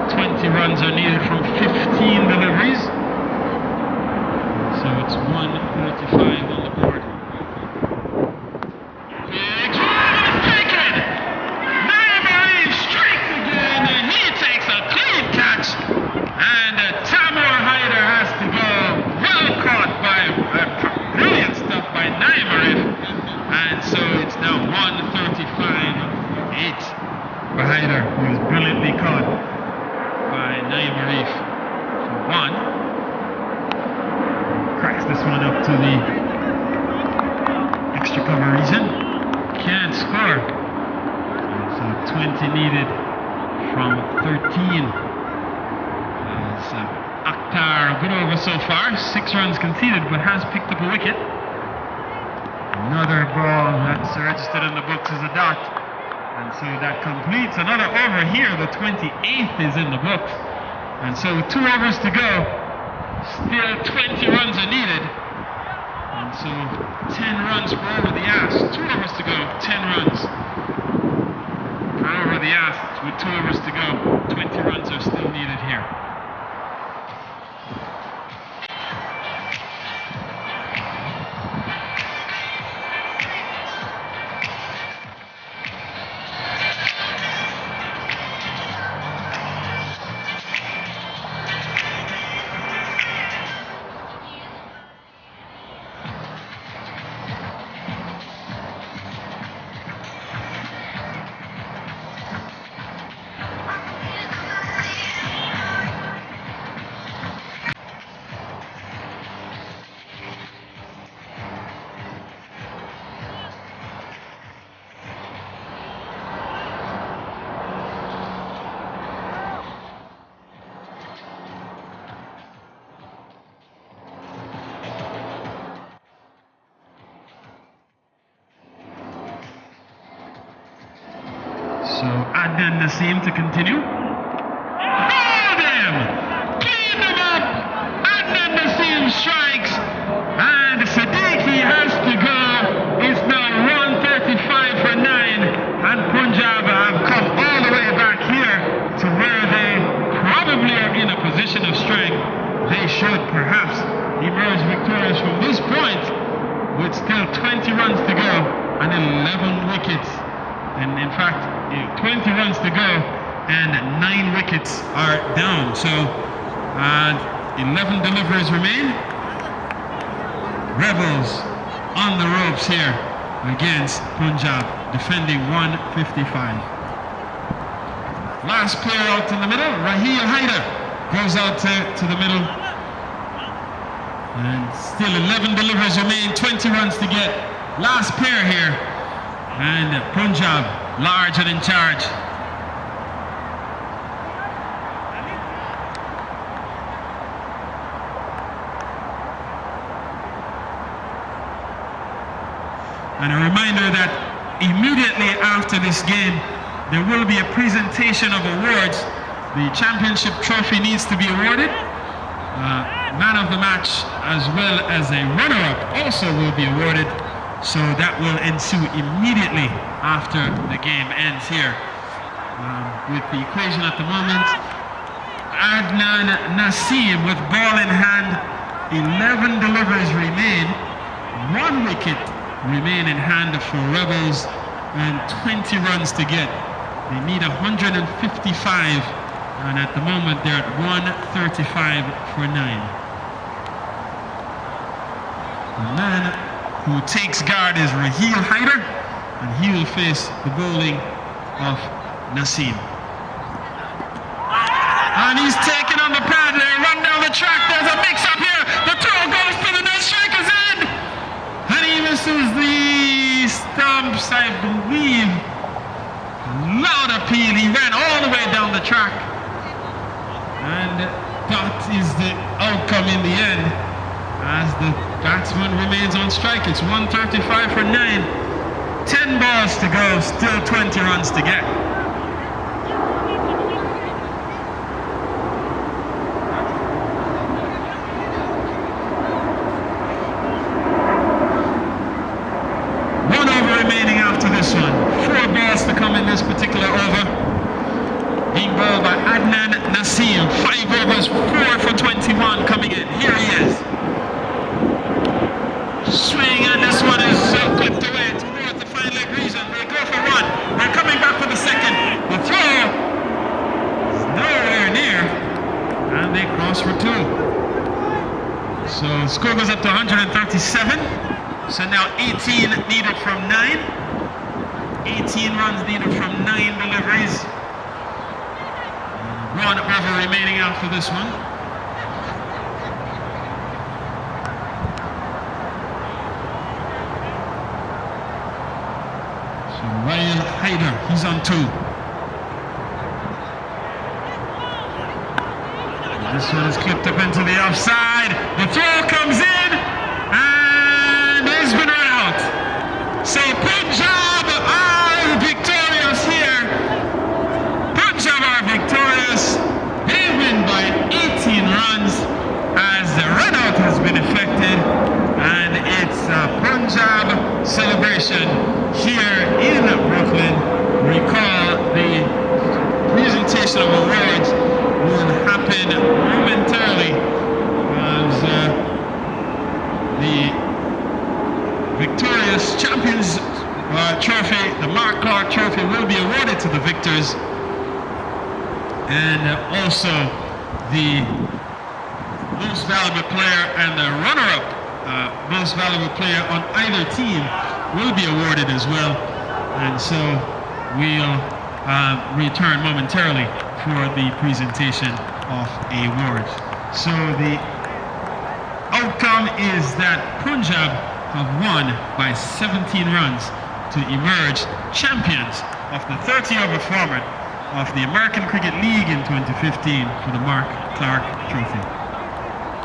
20 runs are needed from 15 deliveries. So it's 135 on the board. Big drive is taken! Naeem strikes again, and he takes a clean catch. And Tamor Haider has to go. Well caught by brilliant stuff by Naeem. And so it's now 135-8 for Haider, who was brilliantly caught by Naeem Arif for one. Cracks this one up to the extra cover region. Can't score. And so 20 needed from 13. As Akhtar, good over so far. 6 runs conceded, but has picked up a wicket. Another ball that's registered in the books as a dot. And so that completes another over here. The 28th is in the books. And so 2 overs to go. Still 20 runs are needed. And so 10 runs per over the ass. 2 overs to go, 10 runs per over the ass with 2 overs to go. 20 runs are still needed here. So Adnan Naseem to continue. Bowled him! Cleaned him up! Adnan Naseem strikes. And Siddiqui has to go. It's now 135 for 9. And Punjab have come all the way back here to where they probably are in a position of strength. They should perhaps emerge victorious from this point with still 20 runs to go and 11 wickets. And in fact, 20 runs to go and 9 wickets are down. So 11 deliveries remain. Rebels on the ropes here against Punjab, defending 155. Last player out in the middle, Raheel Haider goes out to the middle. And still 11 deliveries remain, 20 runs to get. Last pair here. And Punjab, large and in charge. And a reminder that immediately after this game, there will be a presentation of awards. The championship trophy needs to be awarded. Man of the match as well as a runner-up also will be awarded. So that will ensue immediately after the game ends here. With the equation at the moment, Adnan Naseem with ball in hand, 11 deliveries remain, 1 wicket remain in hand for Rebels, and 20 runs to get. They need 155, and at the moment they're at 135 for 9. The man who takes guard is Raheel Haider, and he will face the bowling of Naseem. And he's taken on the pad. They run down the track. There's a mix-up here. The throw goes to the net striker's end, and he misses the stumps, I believe. Loud appeal. He ran all the way down the track, and that is the outcome in the end, as the batsman remains on strike. It's 135 for 9. 10 balls to go, still 20 runs to get. the score goes up to 137. So now 18 needed from 9. 18 runs needed from 9 deliveries. 1 over remaining after this one. So Ryan Hyder, he's on 2. This one is clipped up into the offside. The throw comes in, and it's been run out. So Punjab are victorious here. Punjab are victorious. They win by 18 runs as the run out has been effected, and it's a Punjab celebration here in Brooklyn. Recall the presentation of awards will happen momentarily as the victorious champions trophy, the Mark Clarke trophy, will be awarded to the victors, and also the most valuable player and the runner-up most valuable player on either team will be awarded as well. And so we'll return momentarily for the presentation of awards. So the outcome is that Punjab have won by 17 runs to emerge champions of the 30-over format of the American Cricket League in 2015 for the Mark Clarke Trophy.